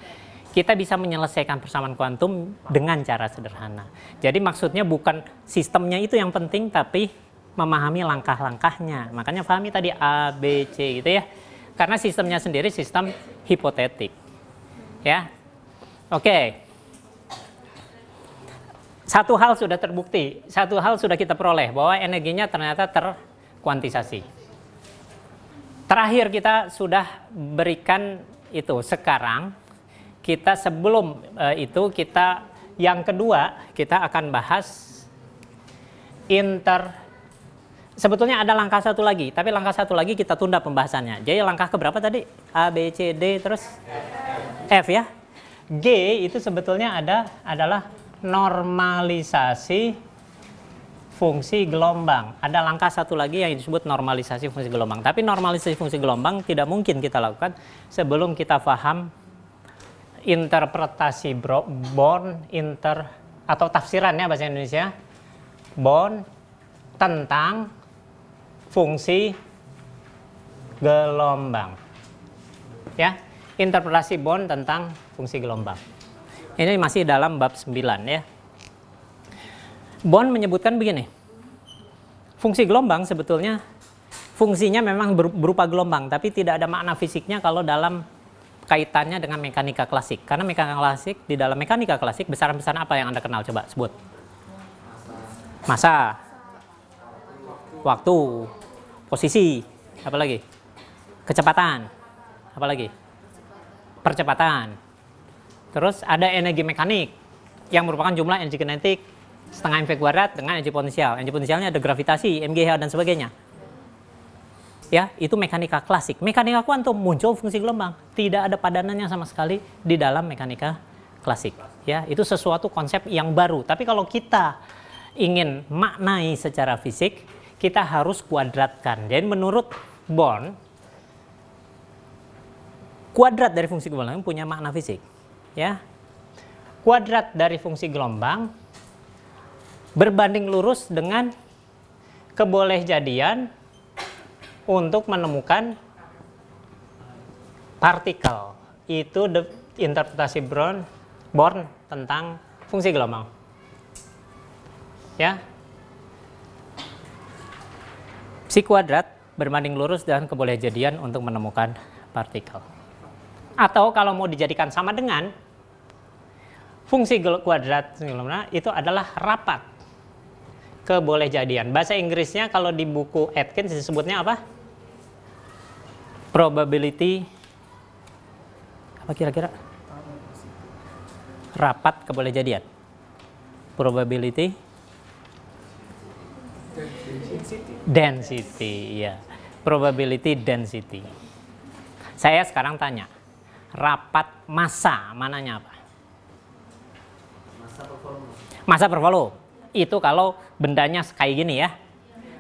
[SPEAKER 1] kita bisa menyelesaikan persamaan kuantum dengan cara sederhana. Jadi maksudnya bukan sistemnya itu yang penting, tapi memahami langkah-langkahnya. Makanya pahami tadi A, B, C gitu ya. Karena sistemnya sendiri sistem hipotetik. Ya. Oke. Satu hal sudah terbukti, satu hal sudah kita peroleh bahwa energinya ternyata terkuantisasi. Terakhir kita sudah berikan itu. Sekarang kita sebelum itu kita yang kedua kita akan bahas sebetulnya ada langkah satu lagi, tapi langkah satu lagi kita tunda pembahasannya. Jadi langkah keberapa tadi? A, B, C, D terus F ya. G itu sebetulnya adalah normalisasi fungsi gelombang. Ada langkah satu lagi yang disebut normalisasi fungsi gelombang. Tapi normalisasi fungsi gelombang tidak mungkin kita lakukan sebelum kita paham interpretasi Born atau tafsirannya bahasa Indonesia Born tentang fungsi gelombang. Ya, interpretasi Born tentang fungsi gelombang. Ini masih dalam bab 9 ya. Born menyebutkan begini, fungsi gelombang sebetulnya fungsinya memang berupa gelombang, tapi tidak ada makna fisiknya kalau dalam kaitannya dengan mekanika klasik. Karena mekanika klasik, di dalam mekanika klasik, besaran-besaran apa yang Anda kenal? Coba sebut. Massa, waktu, posisi, apa lagi? Kecepatan, apa lagi? Percepatan. Terus ada energi mekanik yang merupakan jumlah energi kinetik setengah mv kuadrat dengan energi potensial. Energi potensialnya ada gravitasi, mgh dan sebagainya. Ya, itu mekanika klasik. Mekanika kuantum muncul fungsi gelombang. Tidak ada padanannya sama sekali di dalam mekanika klasik. Ya, itu sesuatu konsep yang baru. Tapi kalau kita ingin maknai secara fisik, kita harus kuadratkan. Jadi menurut Born, kuadrat dari fungsi gelombang punya makna fisik. Ya, kuadrat dari fungsi gelombang berbanding lurus dengan kebolehjadian untuk menemukan partikel. Itu interpretasi Born tentang fungsi gelombang. Ya, psi kuadrat berbanding lurus dengan kebolehjadian untuk menemukan partikel. Atau kalau mau dijadikan sama dengan fungsi kuadrat itu adalah rapat kebolehjadian. Bahasa Inggrisnya kalau di buku Atkins disebutnya apa? Probability apa kira-kira? Rapat kebolehjadian. Probability density, ya. Probability density. Saya sekarang tanya, rapat massa mananya apa? Massa per volume. Itu kalau bendanya kayak gini ya.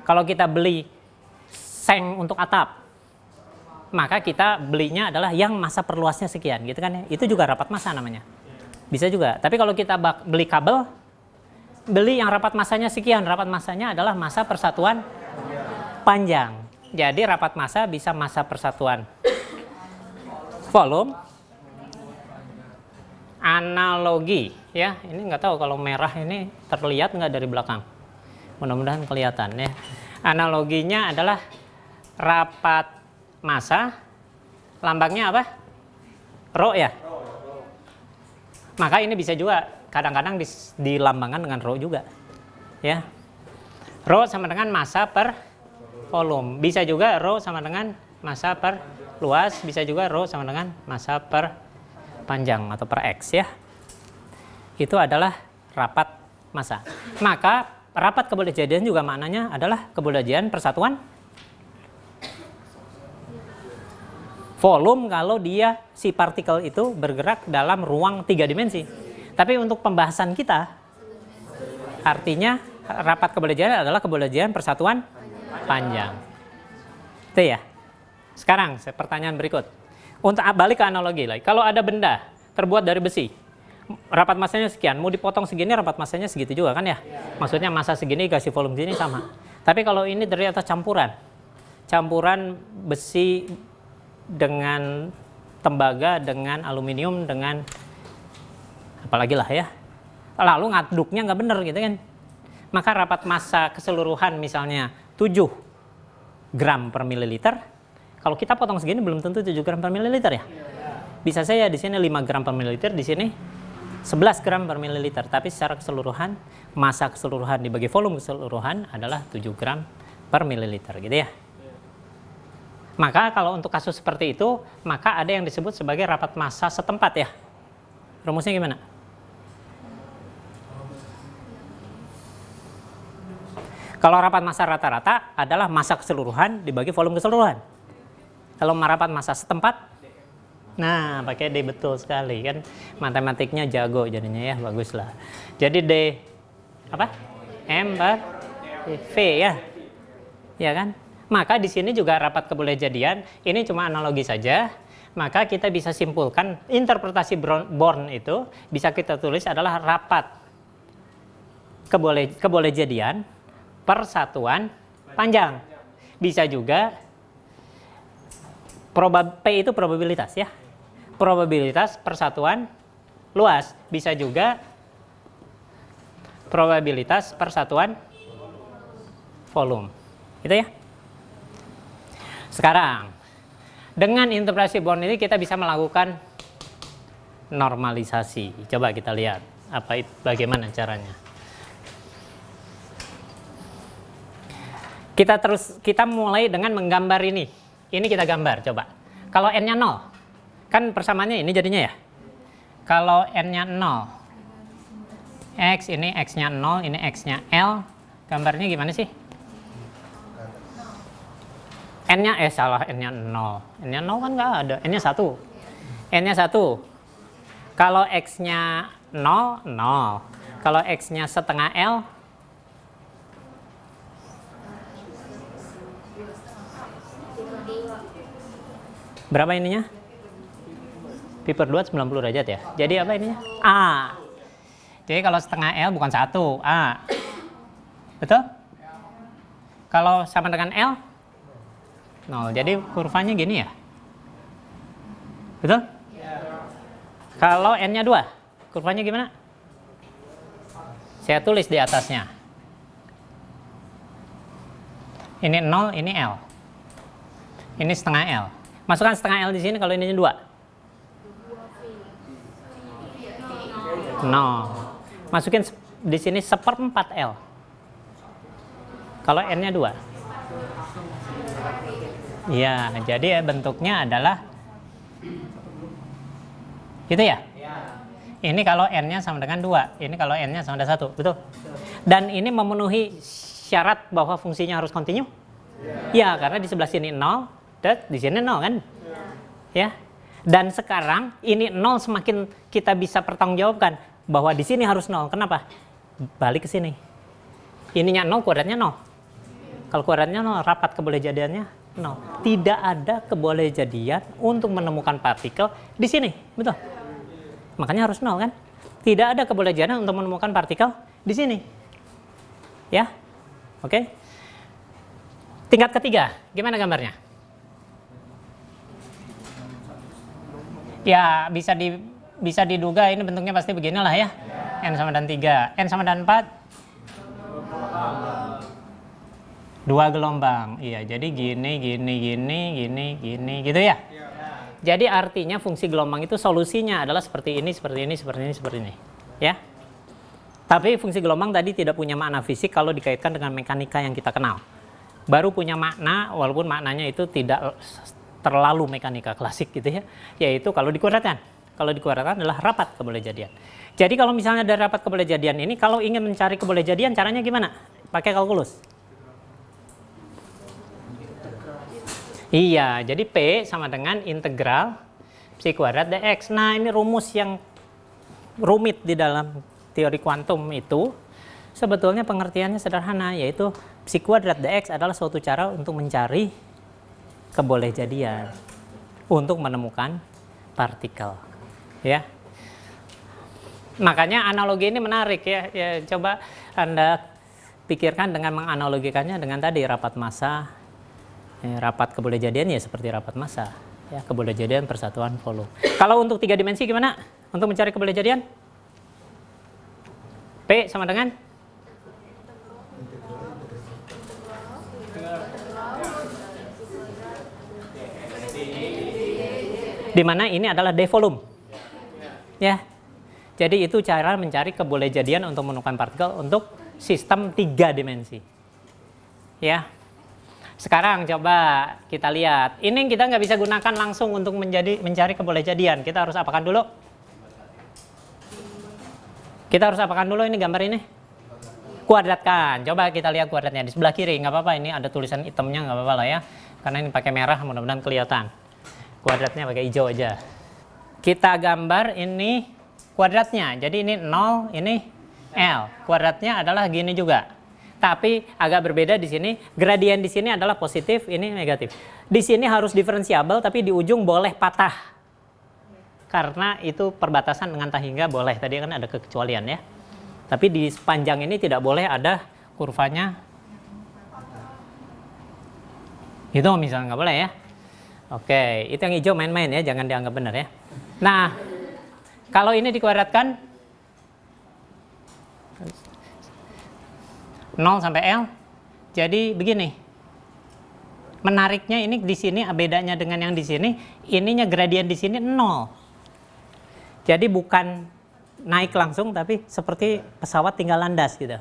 [SPEAKER 1] Kalau kita beli seng untuk atap, maka kita belinya adalah yang massa per luasnya sekian, gitu kan ya. Itu juga rapat massa namanya. Bisa juga. Tapi kalau kita beli kabel, beli yang rapat massanya sekian. Rapat massanya adalah massa persatuan panjang. Jadi rapat massa bisa massa persatuan volume. Analogi ya, ini nggak tahu kalau merah ini terlihat nggak dari belakang, mudah-mudahan kelihatan ya. Analoginya adalah rapat massa, lambangnya apa? Rho ya. Maka ini bisa juga kadang-kadang dilambangkan dengan rho juga ya. Rho sama dengan massa per volume, bisa juga rho sama dengan massa per luas, bisa juga rho sama dengan massa per panjang atau per X ya. Itu adalah rapat massa. Maka rapat kebolehjadian juga maknanya adalah kebolehjadian persatuan volume kalau dia si partikel itu bergerak dalam ruang 3 dimensi. Tapi untuk pembahasan kita, artinya rapat kebolehjadian adalah kebolehjadian persatuan panjang. Itu ya. Sekarang pertanyaan berikut. Untuk balik ke analogi lagi, kalau ada benda terbuat dari besi, rapat massanya sekian, mau dipotong segini, rapat massanya segitu juga kan ya? Maksudnya massa segini kasih volume segini sama. Tapi kalau ini ternyata campuran besi dengan tembaga, dengan aluminium, dengan apalagi lah ya, lalu ngaduknya nggak bener gitu kan? Maka rapat massa keseluruhan misalnya 7 gram per mililiter. Kalau kita potong segini belum tentu 7 gram per mililiter ya. Bisa saya di sini 5 gram per mililiter, di sini 11 gram per mililiter. Tapi secara keseluruhan, massa keseluruhan dibagi volume keseluruhan adalah 7 gram per mililiter gitu ya. Maka kalau untuk kasus seperti itu, maka ada yang disebut sebagai rapat massa setempat ya. Rumusnya gimana? Kalau rapat massa rata-rata adalah massa keseluruhan dibagi volume keseluruhan. Kalau rapat massa setempat, nah pakai D betul sekali kan, matematiknya jago jadinya ya, bagus lah. Jadi D apa? M per V ya kan? Maka di sini juga rapat kebolehjadian, ini cuma analogi saja. Maka kita bisa simpulkan interpretasi Born itu bisa kita tulis adalah rapat kebolehjadian persatuan panjang. Bisa juga P itu probabilitas ya. Probabilitas persatuan luas. Bisa juga probabilitas persatuan volume. Gitu ya. Sekarang, dengan interpretasi Born ini kita bisa melakukan normalisasi. Coba kita lihat bagaimana caranya. Kita mulai dengan menggambar ini. Ini kita gambar, coba. Kalau n-nya 0, kan persamaannya ini jadinya ya. Kalau n-nya 0, x ini x-nya 0, ini x-nya L, gambarnya gimana sih? N-nya salah, n-nya 0. N-nya 0 kan nggak ada, n-nya 1. N-nya 1. Kalau x-nya 0, 0. Kalau x-nya setengah L, berapa ininya? Pi per 2 90 derajat ya. Jadi apa ininya? A. Jadi kalau setengah L bukan 1, A. Betul? Kalau sama dengan L? 0. Jadi kurvanya gini ya? Betul? Kalau N-nya 2, kurvanya gimana? Saya tulis di atasnya. Ini 0, ini L. Ini setengah L. Masukkan setengah L di sini kalau ininya 2. 0. Masukin di sini 1/4 L. Kalau N-nya 2. Iya, jadi bentuknya adalah gitu ya? Ini kalau N-nya sama dengan 2. Ini kalau N-nya sama dengan 1. Betul? Dan ini memenuhi syarat bahwa fungsinya harus kontinu? Ya, karena di sebelah sini 0, dan di sini 0 kan? Ya. Dan sekarang ini 0 semakin kita bisa pertanggungjawabkan bahwa di sini harus 0. Kenapa? Balik ke sini. Ininya 0, kuadratnya 0. Kalau kuadratnya 0, rapat kebolehjadiannya 0. Tidak ada kebolehjadian untuk menemukan partikel di sini. Betul? Makanya harus 0 kan? Tidak ada kebolehjadian untuk menemukan partikel di sini. Ya? Oke? Tingkat ketiga, gimana gambarnya? Ya, bisa diduga ini bentuknya pasti beginilah ya. N sama dengan 3. N sama dengan 4. 2 gelombang. Iya, jadi gini gitu ya. Jadi artinya fungsi gelombang itu solusinya adalah seperti ini. Ya. Tapi fungsi gelombang tadi tidak punya makna fisik kalau dikaitkan dengan mekanika yang kita kenal. Baru punya makna, walaupun maknanya itu tidak terlalu mekanika klasik gitu ya, yaitu kalau dikuadratkan. Kalau dikuadratkan adalah rapat kebolehjadian. Jadi kalau misalnya dari rapat kebolehjadian ini, kalau ingin mencari kebolehjadian, caranya gimana? Pakai kalkulus. Iya, jadi P sama dengan integral psi kuadrat dx. Nah, ini rumus yang rumit di dalam teori kuantum itu. Sebetulnya pengertiannya sederhana, yaitu psi kuadrat dx adalah suatu cara untuk mencari kebolehjadian untuk menemukan partikel. Ya. Makanya analogi ini menarik ya. Coba Anda pikirkan dengan menganalogikannya dengan tadi rapat massa. Rapat kebolehjadian ya seperti rapat massa. Ya, kebolehjadian persatuan volume. Kalau untuk 3 dimensi gimana? Untuk mencari kebolehjadian? P sama dengan di mana ini adalah d volume. Ya. Jadi itu cara mencari kebolehjadian untuk menemukan partikel untuk sistem 3 dimensi. Ya. Sekarang coba kita lihat. Ini kita nggak bisa gunakan langsung untuk mencari kebolehjadian. Kita harus apakan dulu? Kita harus apakan dulu ini gambar ini? Kuadratkan. Coba kita lihat kuadratnya di sebelah kiri. Nggak apa-apa, ini ada tulisan hitamnya, nggak apa-apa lah ya. Karena ini pakai merah, mudah-mudahan kelihatan. Kuadratnya pakai hijau aja. Kita gambar ini kuadratnya. Jadi ini 0, ini L. Kuadratnya adalah gini juga. Tapi agak berbeda di sini. Gradien di sini adalah positif, ini negatif. Di sini harus diferensiabel, tapi di ujung boleh patah. Karena itu perbatasan dengan tahingga boleh. Tadi kan ada kekecualian ya. Tapi di sepanjang ini tidak boleh ada kurvanya. Itu misalnya nggak boleh ya. Oke, itu yang hijau main-main ya, jangan dianggap benar ya. Nah, kalau ini dikuadratkan 0 sampai L, Jadi begini. Menariknya ini di sini bedanya dengan yang di sini, ininya gradien di sini 0. Jadi bukan naik langsung tapi seperti pesawat tinggal landas gitu.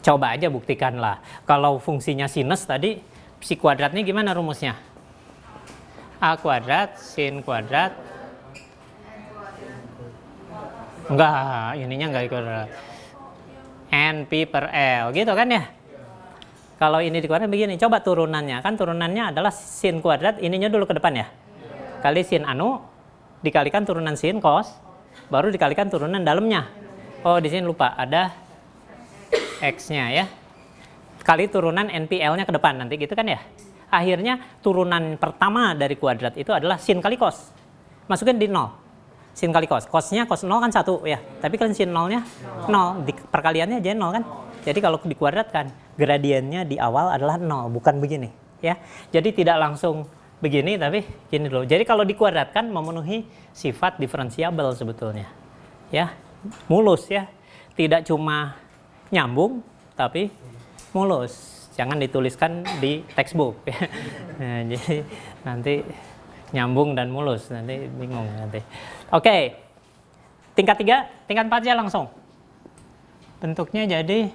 [SPEAKER 1] Coba aja buktikanlah. Kalau fungsinya sinus tadi, psi kuadratnya gimana rumusnya? A kuadrat sin kuadrat. Enggak, ininya enggak kuadrat. NP per L gitu kan ya? Kalau ini dikuadrat begini, coba turunannya. Kan turunannya adalah sin kuadrat, ininya dulu ke depan ya. Kali sin anu, dikalikan turunan sin cos, baru dikalikan turunan dalamnya. Oh, di sini lupa, ada X-nya ya. Kali turunan NPL-nya ke depan nanti gitu kan ya. Akhirnya turunan pertama dari kuadrat itu adalah sin kali cos. Masukin di 0. Sin kali cos. Cosnya cos 0 kan 1 ya. Tapi kan sin 0-nya 0. Perkaliannya aja 0 kan. Jadi kalau dikuadratkan, gradiennya di awal adalah 0, bukan begini ya. Jadi tidak langsung begini tapi gini dulu. Jadi kalau dikuadratkan memenuhi sifat diferensiabel sebetulnya. Ya, mulus ya. Tidak cuma nyambung tapi mulus. Jangan dituliskan di textbook ya. Nah, jadi nanti nyambung dan mulus, nanti bingung nanti. Oke. Tingkat 3, tingkat 4 aja langsung. Bentuknya jadi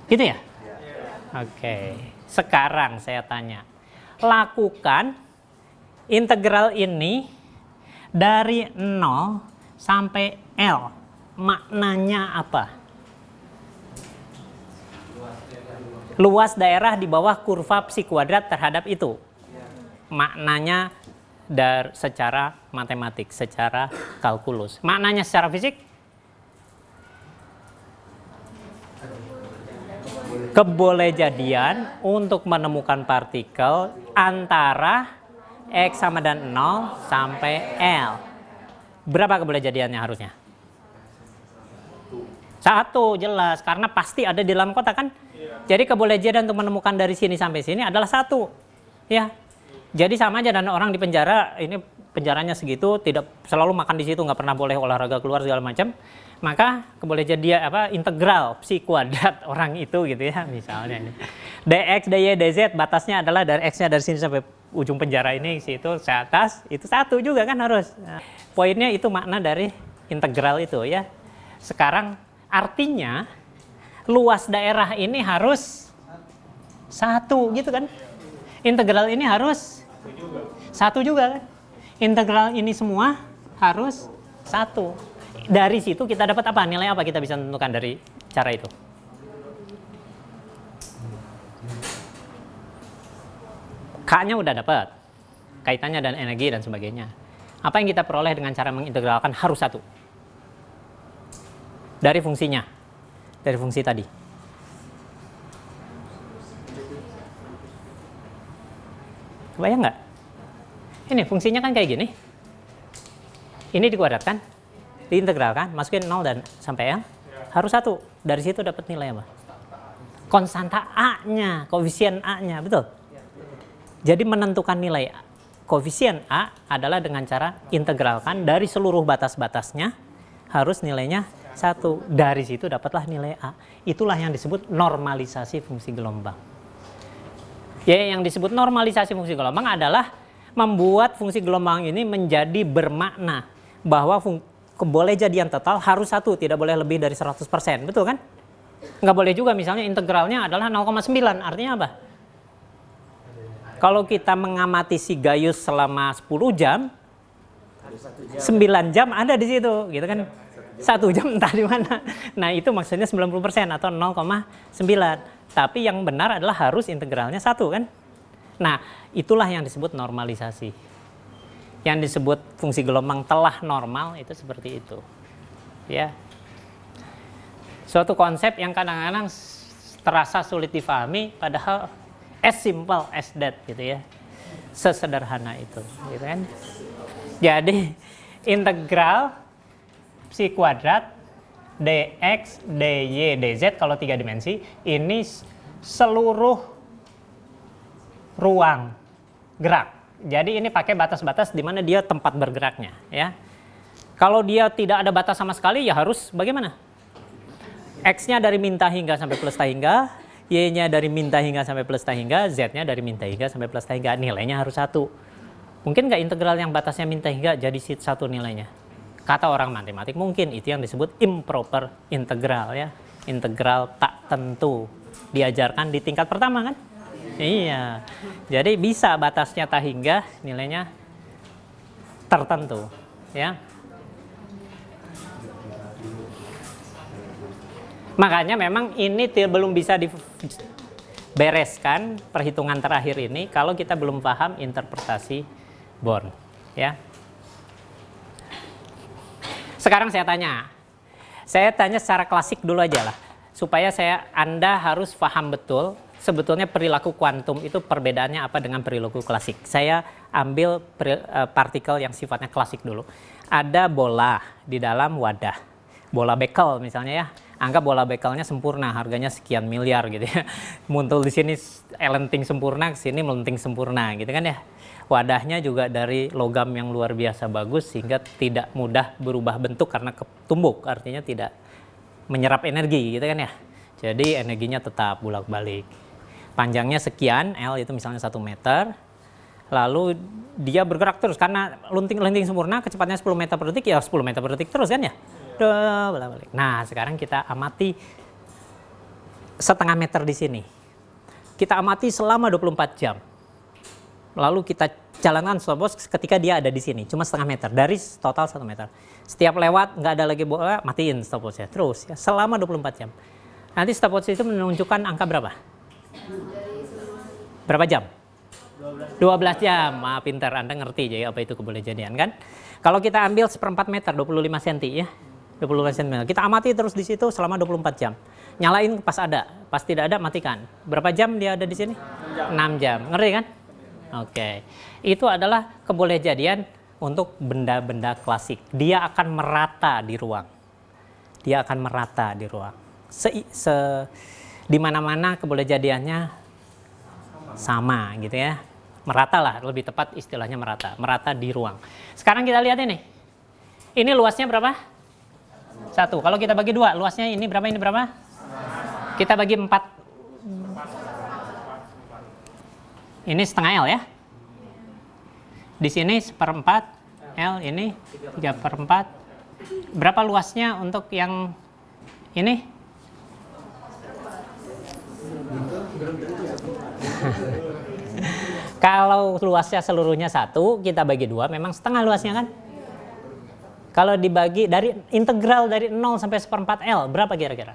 [SPEAKER 1] gitu ya? Oke. Sekarang saya tanya. Lakukan integral ini dari 0 sampai L. Maknanya apa? Luas daerah di bawah kurva psi kuadrat terhadap itu. Maknanya secara matematik, secara kalkulus. Maknanya secara fisik? Kebolehjadian untuk menemukan partikel antara X sama dan 0 sampai L. Berapa kebolehjadiannya harusnya? 1, jelas. Karena pasti ada di dalam kotak kan? Jadi kebolehjadian untuk menemukan dari sini sampai sini adalah 1. Ya. Jadi sama aja dan orang di penjara, ini penjaranya segitu, tidak selalu makan di situ, nggak pernah boleh olahraga keluar segala macam. Maka kebolehjadian integral psi kuadrat orang itu gitu ya, misalnya ini. Dx, dy, dz batasnya adalah dari x-nya dari sini sampai ujung penjara ini, situ ke atas, itu 1 juga kan harus. Nah, poinnya itu makna dari integral itu ya. Sekarang artinya luas daerah ini harus 1 gitu kan. Integral ini harus 1 juga kan. Integral ini semua harus 1. Dari situ kita dapat apa? Nilai apa kita bisa tentukan dari cara itu? K-nya udah dapat. Kaitannya dan energi dan sebagainya. Apa yang kita peroleh dengan cara mengintegralkan harus 1. Dari fungsinya. Dari fungsi tadi. Kebayang nggak? Ini fungsinya kan kayak gini. Ini dikuadratkan. Diintegralkan, masukin 0 dan sampai L, harus 1. Dari situ dapat nilai apa? Konstanta A-nya, koefisien A-nya, betul? Jadi menentukan nilai koefisien A adalah dengan cara integralkan dari seluruh batas-batasnya, harus nilainya 1. Dari situ dapatlah nilai A. Itulah yang disebut normalisasi fungsi gelombang. Ya, yang disebut normalisasi fungsi gelombang adalah membuat fungsi gelombang ini menjadi bermakna bahwa kebolehjadian total harus 1, tidak boleh lebih dari 100%, betul kan? Nggak boleh juga misalnya integralnya adalah 0,9, artinya apa? Kalau kita mengamati si Gaius selama 10 jam, 9 jam ada di situ, gitu kan? 1 jam entah di mana. Nah, itu maksudnya 90% atau 0,9. Tapi yang benar adalah harus integralnya 1 kan? Nah, itulah yang disebut normalisasi. Yang disebut fungsi gelombang telah normal itu seperti itu. Ya. Suatu konsep yang kadang-kadang terasa sulit difahami padahal as simple as that gitu ya. Sesederhana itu, gitu kan? Jadi integral psi kuadrat dx, dy, dz kalau 3 dimensi ini seluruh ruang gerak. Jadi ini pakai batas-batas di mana dia tempat bergeraknya, ya. Kalau dia tidak ada batas sama sekali, ya harus bagaimana? X-nya dari min hingga sampai plus hingga, Y-nya dari min hingga sampai plus hingga, Z-nya dari min hingga sampai plus hingga. Nilainya harus 1. Mungkin nggak integral yang batasnya min hingga jadi 1 nilainya? Kata orang matematik mungkin, itu yang disebut improper integral ya. Integral tak tentu. Diajarkan di tingkat pertama kan? Iya. Jadi bisa batasnya tak hingga, nilainya tertentu ya. Makanya memang ini belum bisa dibereskan perhitungan terakhir ini kalau kita belum paham interpretasi Born ya. Sekarang saya tanya secara klasik dulu aja lah, supaya Anda harus paham betul sebetulnya perilaku kuantum itu perbedaannya apa dengan perilaku klasik. Saya ambil partikel yang sifatnya klasik dulu. Ada bola di dalam wadah, bola bekel misalnya ya. Anggap bola bekelnya sempurna, harganya sekian miliar gitu ya. Muncul di sini elenting sempurna, ke sini melenting sempurna gitu kan ya. Wadahnya juga dari logam yang luar biasa bagus sehingga tidak mudah berubah bentuk karena ketumbuk, artinya tidak menyerap energi gitu kan ya. Jadi energinya tetap bolak-balik. Panjangnya sekian, L itu misalnya 1 meter. Lalu dia bergerak terus karena lenting sempurna, kecepatannya 10 meter per detik, ya 10 meter per detik terus kan ya. Bolak-balik. Nah, sekarang kita amati setengah meter di sini. Kita amati selama 24 jam. Lalu kita jalankan stopwatch ketika dia ada di sini, cuma setengah meter dari total 1 meter. Setiap lewat nggak ada lagi bola, matiin stopwatchnya terus ya selama 24 jam. Nanti stopwatch itu menunjukkan angka berapa? Berapa jam? 12 jam. Ah, pintar, Anda ngerti jadi apa itu kebolehjadian kan? Kalau kita ambil 1/4 meter, 25 cm ya. 25 cm. Kita amati terus di situ selama 24 jam. Nyalain pas ada, pas tidak ada matikan. Berapa jam dia ada di sini? 6 jam. Ngerti kan? Oke. Itu adalah kebolehjadian untuk benda-benda klasik. Dia akan merata di ruang. Dia akan merata di ruang. Di mana-mana kebolehjadiannya sama gitu ya. Merata lah, lebih tepat istilahnya merata di ruang. Sekarang kita lihat ini. Ini luasnya berapa? 1. Kalau kita bagi 2, luasnya ini berapa, ini berapa? Kita bagi 4. Ini setengah L ya. Di sini 1/4 L, ini 3/4. Berapa luasnya untuk yang ini? Kalau luasnya seluruhnya 1, kita bagi 2, memang setengah luasnya kan? Kalau dibagi dari integral dari 0 sampai 1/4 L, berapa kira-kira?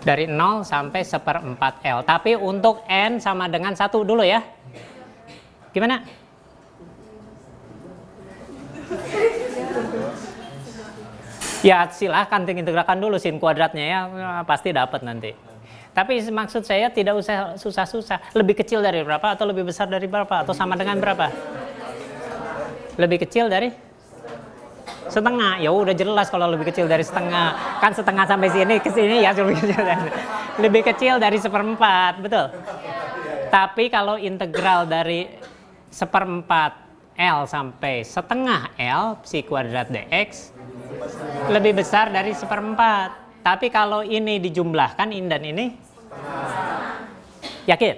[SPEAKER 1] Dari 0 sampai 1/4 L. Tapi untuk N sama dengan 1 dulu ya. Gimana? Ya silahkan integralkan dulu sin kuadratnya ya, pasti dapat nanti. Tapi maksud saya tidak usah susah-susah. Lebih kecil dari berapa atau lebih besar dari berapa atau sama dengan berapa? Lebih kecil dari setengah. Ya udah jelas kalau lebih kecil dari setengah. Kan setengah sampai sini ke sini ya lebih kecil dari 1/4, betul. Tapi kalau integral dari 1/4 L sampai setengah L psi kuadrat dx lebih besar dari 1/4. Tapi kalau ini dijumlahkan ini dan ini, yakin?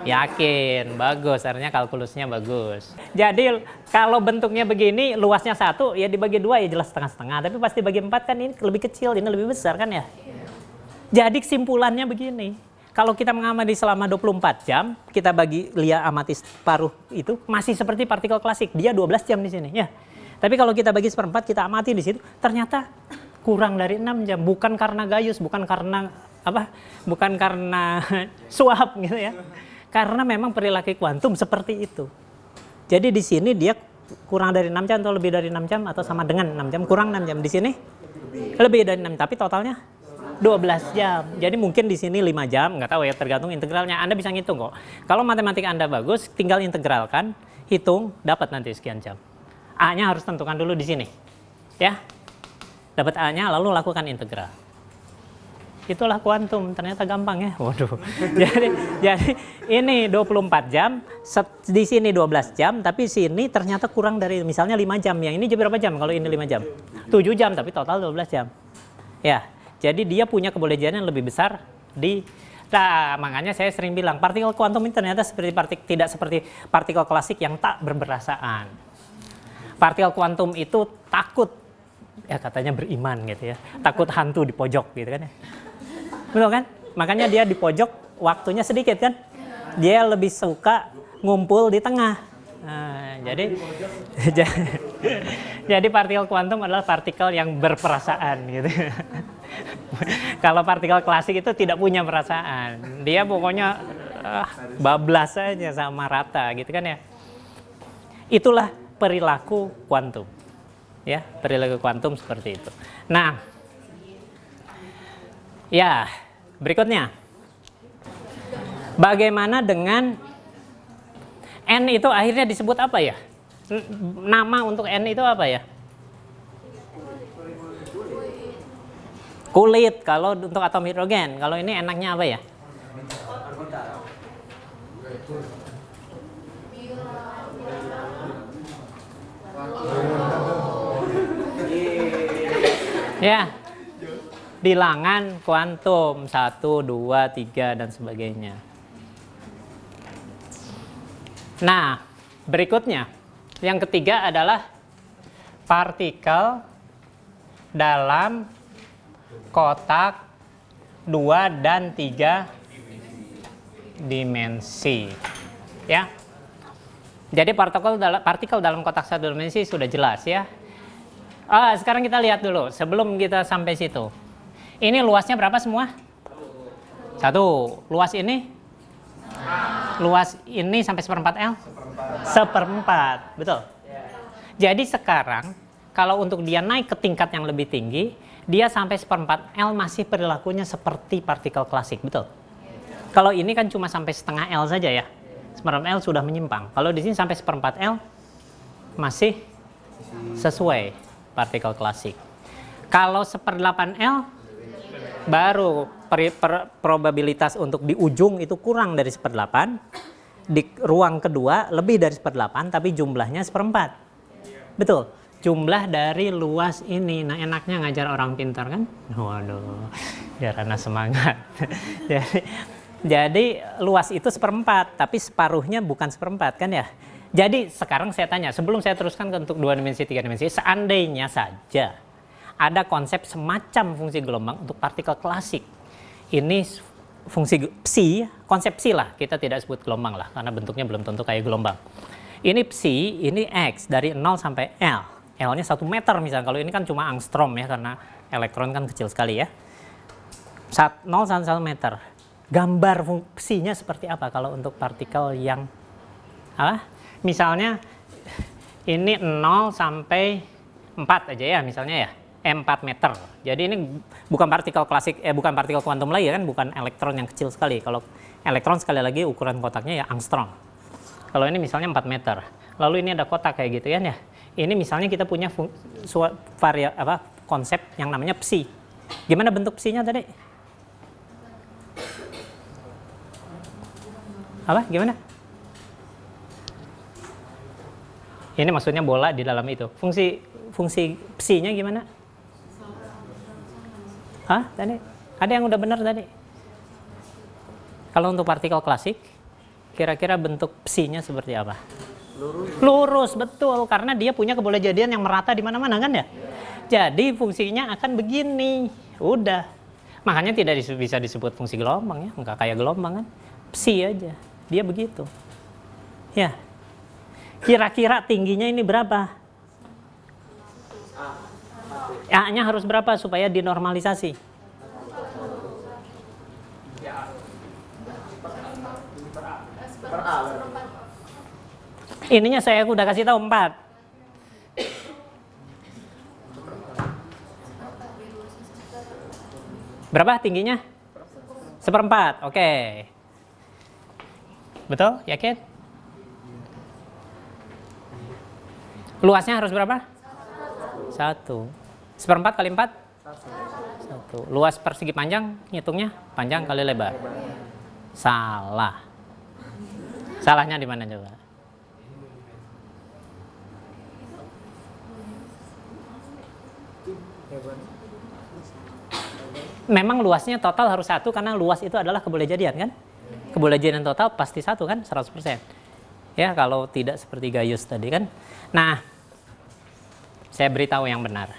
[SPEAKER 1] Yakin, bagus, artinya kalkulusnya bagus. Jadi kalau bentuknya begini, luasnya 1, ya dibagi 2 ya jelas setengah-setengah. Tapi pasti bagi 4 kan ini lebih kecil, ini lebih besar kan ya. Jadi kesimpulannya begini, kalau kita mengamati selama 24 jam, kita bagi Lia amati paruh itu masih seperti partikel klasik, dia 12 jam di sini ya. Tapi kalau kita bagi 1/4, kita amati di situ, ternyata kurang dari 6 jam, bukan karena gayus, bukan karena apa? Bukan karena suap gitu ya. Karena memang perilaku kuantum seperti itu. Jadi di sini dia kurang dari 6 jam atau lebih dari 6 jam atau sama dengan 6 jam, kurang 6 jam. Di sini lebih dari 6, tapi totalnya 12 jam. Jadi mungkin di sini 5 jam, nggak tahu ya, tergantung integralnya. Anda bisa ngitung kok. Kalau matematik Anda bagus, tinggal integralkan, hitung, dapat nanti sekian jam. A-nya harus tentukan dulu di sini. Ya. Dapat A-nya lalu lakukan integral. itulah kuantum. Ternyata gampang ya. Waduh. jadi ini 24 jam, di sini 12 jam, tapi sini ternyata kurang dari misalnya 5 jam. Yang ini berapa jam kalau ini 5 jam? 7 jam, tapi total 12 jam. Ya, jadi dia punya kebolehjadian yang lebih besar Nah, makanya saya sering bilang partikel kuantum ini ternyata tidak seperti partikel klasik yang tak berperasaan. Partikel kuantum itu takut, ya katanya beriman gitu ya, takut hantu di pojok gitu kan ya. Betul kan? Makanya dia di pojok waktunya sedikit kan. Dia lebih suka ngumpul di tengah. Nah, jadi partikel kuantum adalah partikel yang berperasaan gitu. Kalau partikel klasik itu tidak punya perasaan. Dia pokoknya bablas aja sama rata gitu kan ya. Itulah perilaku kuantum. Ya, perilaku kuantum seperti itu. Nah, ya, berikutnya. Bagaimana dengan N itu akhirnya disebut apa ya? Nama untuk N itu apa ya? Kulit kalau untuk atom hidrogen. Kalau ini enaknya apa ya? Ya, bilangan kuantum 1, 2, 3 dan sebagainya. Nah, berikutnya yang ketiga adalah partikel dalam kotak 2 dan 3 dimensi. Ya. Jadi partikel dalam kotak 1 dimensi sudah jelas ya. Sekarang kita lihat dulu sebelum kita sampai situ. Ini luasnya berapa semua? 1. Luas ini? Luas ini sampai 1/4 L? 1/4, betul. Jadi sekarang kalau untuk dia naik ke tingkat yang lebih tinggi, dia sampai 1/4 L masih perilakunya seperti partikel klasik, betul. Kalau ini kan cuma sampai setengah L saja ya. 1/4 L sudah menyimpang. Kalau di sini sampai 1/4 L masih sesuai partikel klasik. Kalau 1/8 L baru probabilitas untuk di ujung itu kurang dari 1/8. Di ruang kedua lebih dari 1/8 tapi jumlahnya 1/4. Betul. Jumlah dari luas ini. Nah, enaknya ngajar orang pintar kan? Waduh, biar anak semangat. jadi luas itu 1/4, tapi separuhnya bukan 1/4 kan ya? Jadi sekarang saya tanya, sebelum saya teruskan untuk 2 dimensi, 3 dimensi, seandainya saja ada konsep semacam fungsi gelombang untuk partikel klasik. Ini fungsi psi, konsep psi lah, kita tidak sebut gelombang lah, karena bentuknya belum tentu kayak gelombang. Ini psi, ini X, dari 0 sampai L. L-nya 1 meter misalnya, kalau ini kan cuma angstrom ya, karena elektron kan kecil sekali ya. 0 sampai 1 meter. Gambar fungsinya seperti apa kalau untuk partikel yang misalnya ini 0 sampai 4 aja ya misalnya ya, 4 meter. Jadi ini bukan partikel klasik, bukan partikel kuantum lagi kan, bukan elektron yang kecil sekali. Kalau elektron sekali lagi ukuran kotaknya ya angstrom. Kalau ini misalnya 4 meter. Lalu ini ada kotak kayak gitu ya. Ini misalnya kita punya konsep yang namanya psi. Gimana bentuk psinya tadi? Gimana? Ini maksudnya bola di dalam itu. Fungsi psi-nya gimana? Tadi? Ada yang udah benar tadi? Kalau untuk partikel klasik, kira-kira bentuk psi-nya seperti apa? Lurus, betul. Karena dia punya kebolehjadian yang merata di mana-mana kan ya? Jadi fungsinya akan begini. Udah. Makanya tidak bisa disebut fungsi gelombang ya. Enggak kayak gelombang kan. Psi aja. Dia begitu. Ya. Kira-kira tingginya ini berapa? A-nya harus berapa supaya dinormalisasi? Ininya saya udah kasih tahu 4. Berapa tingginya? 1/4. Oke. Betul? Yakin? Luasnya harus berapa? 1. 1/4 kali 4? 1. Luas persegi panjang, ngitungnya panjang kali lebar. Salah. Salahnya di mana coba? Memang luasnya total harus 1 karena luas itu adalah kebolehjadian kan? Kebolehjadian total pasti 1 kan? 100%. Ya, kalau tidak seperti Gaius tadi kan. Nah, saya beritahu yang benar.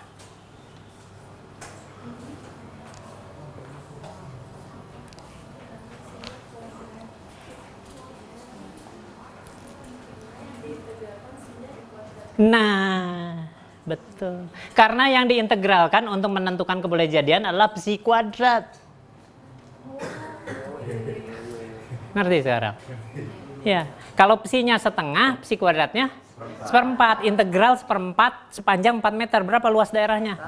[SPEAKER 1] Nah, betul. Karena yang diintegralkan untuk menentukan kebolehjadian adalah psi kuadrat. Ngerti sekarang? Ya, kalau psinya setengah, psi kuadratnya seperempat. Integral seperempat sepanjang 4 meter. Berapa luas daerahnya?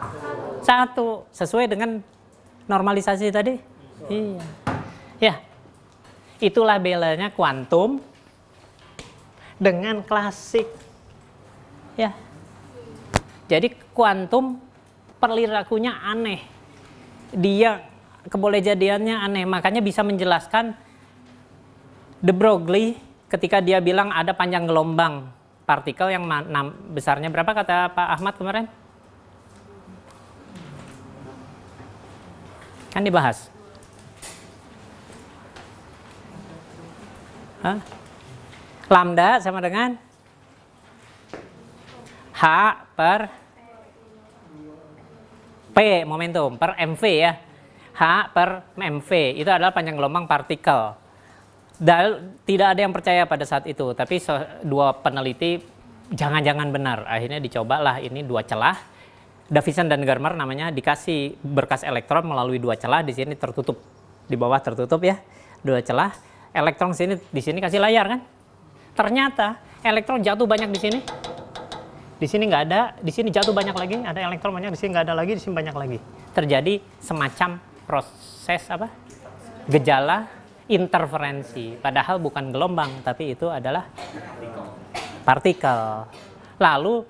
[SPEAKER 1] 1. Sesuai dengan normalisasi tadi? Iya. Ya, itulah bedanya kuantum dengan klasik. Ya. Jadi kuantum perilakunya aneh. Dia kebolehjadiannya aneh. Makanya bisa menjelaskan de Broglie ketika dia bilang ada panjang gelombang partikel yang besarnya berapa kata Pak Ahmad kemarin? Kan dibahas. Hah? Lambda sama dengan H per P momentum per MV ya. H per MV itu adalah panjang gelombang partikel. Tidak ada yang percaya pada saat itu, tapi dua peneliti jangan-jangan benar. Akhirnya dicobalah ini 2 celah. Davison dan Germer namanya, dikasih berkas elektron melalui 2 celah, di sini tertutup, di bawah tertutup ya. 2 celah, elektron di sini kasih layar kan. Ternyata elektron jatuh banyak di sini. Di sini nggak ada, di sini jatuh banyak lagi, ada elektron banyak, di sini nggak ada lagi, di sini banyak lagi. Terjadi semacam proses apa? Gejala interferensi. Padahal bukan gelombang, tapi itu adalah partikel. Lalu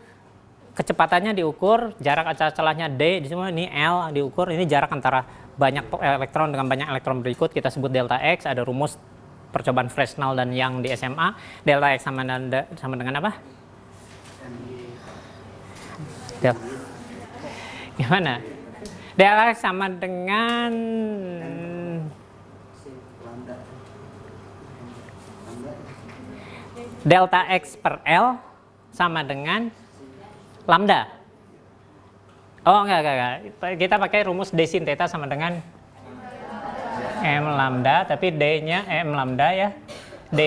[SPEAKER 1] kecepatannya diukur, jarak antar celahnya D, di sini ini L diukur, ini jarak antara banyak elektron dengan banyak elektron berikut, kita sebut delta X, ada rumus percobaan Fresnel dan Young di SMA. Delta X sama dengan apa? Gimana? Delta X sama dengan delta X per L sama dengan lambda. Oh enggak. Kita pakai rumus D sin theta sama dengan M lambda, tapi D-nya M lambda ya. D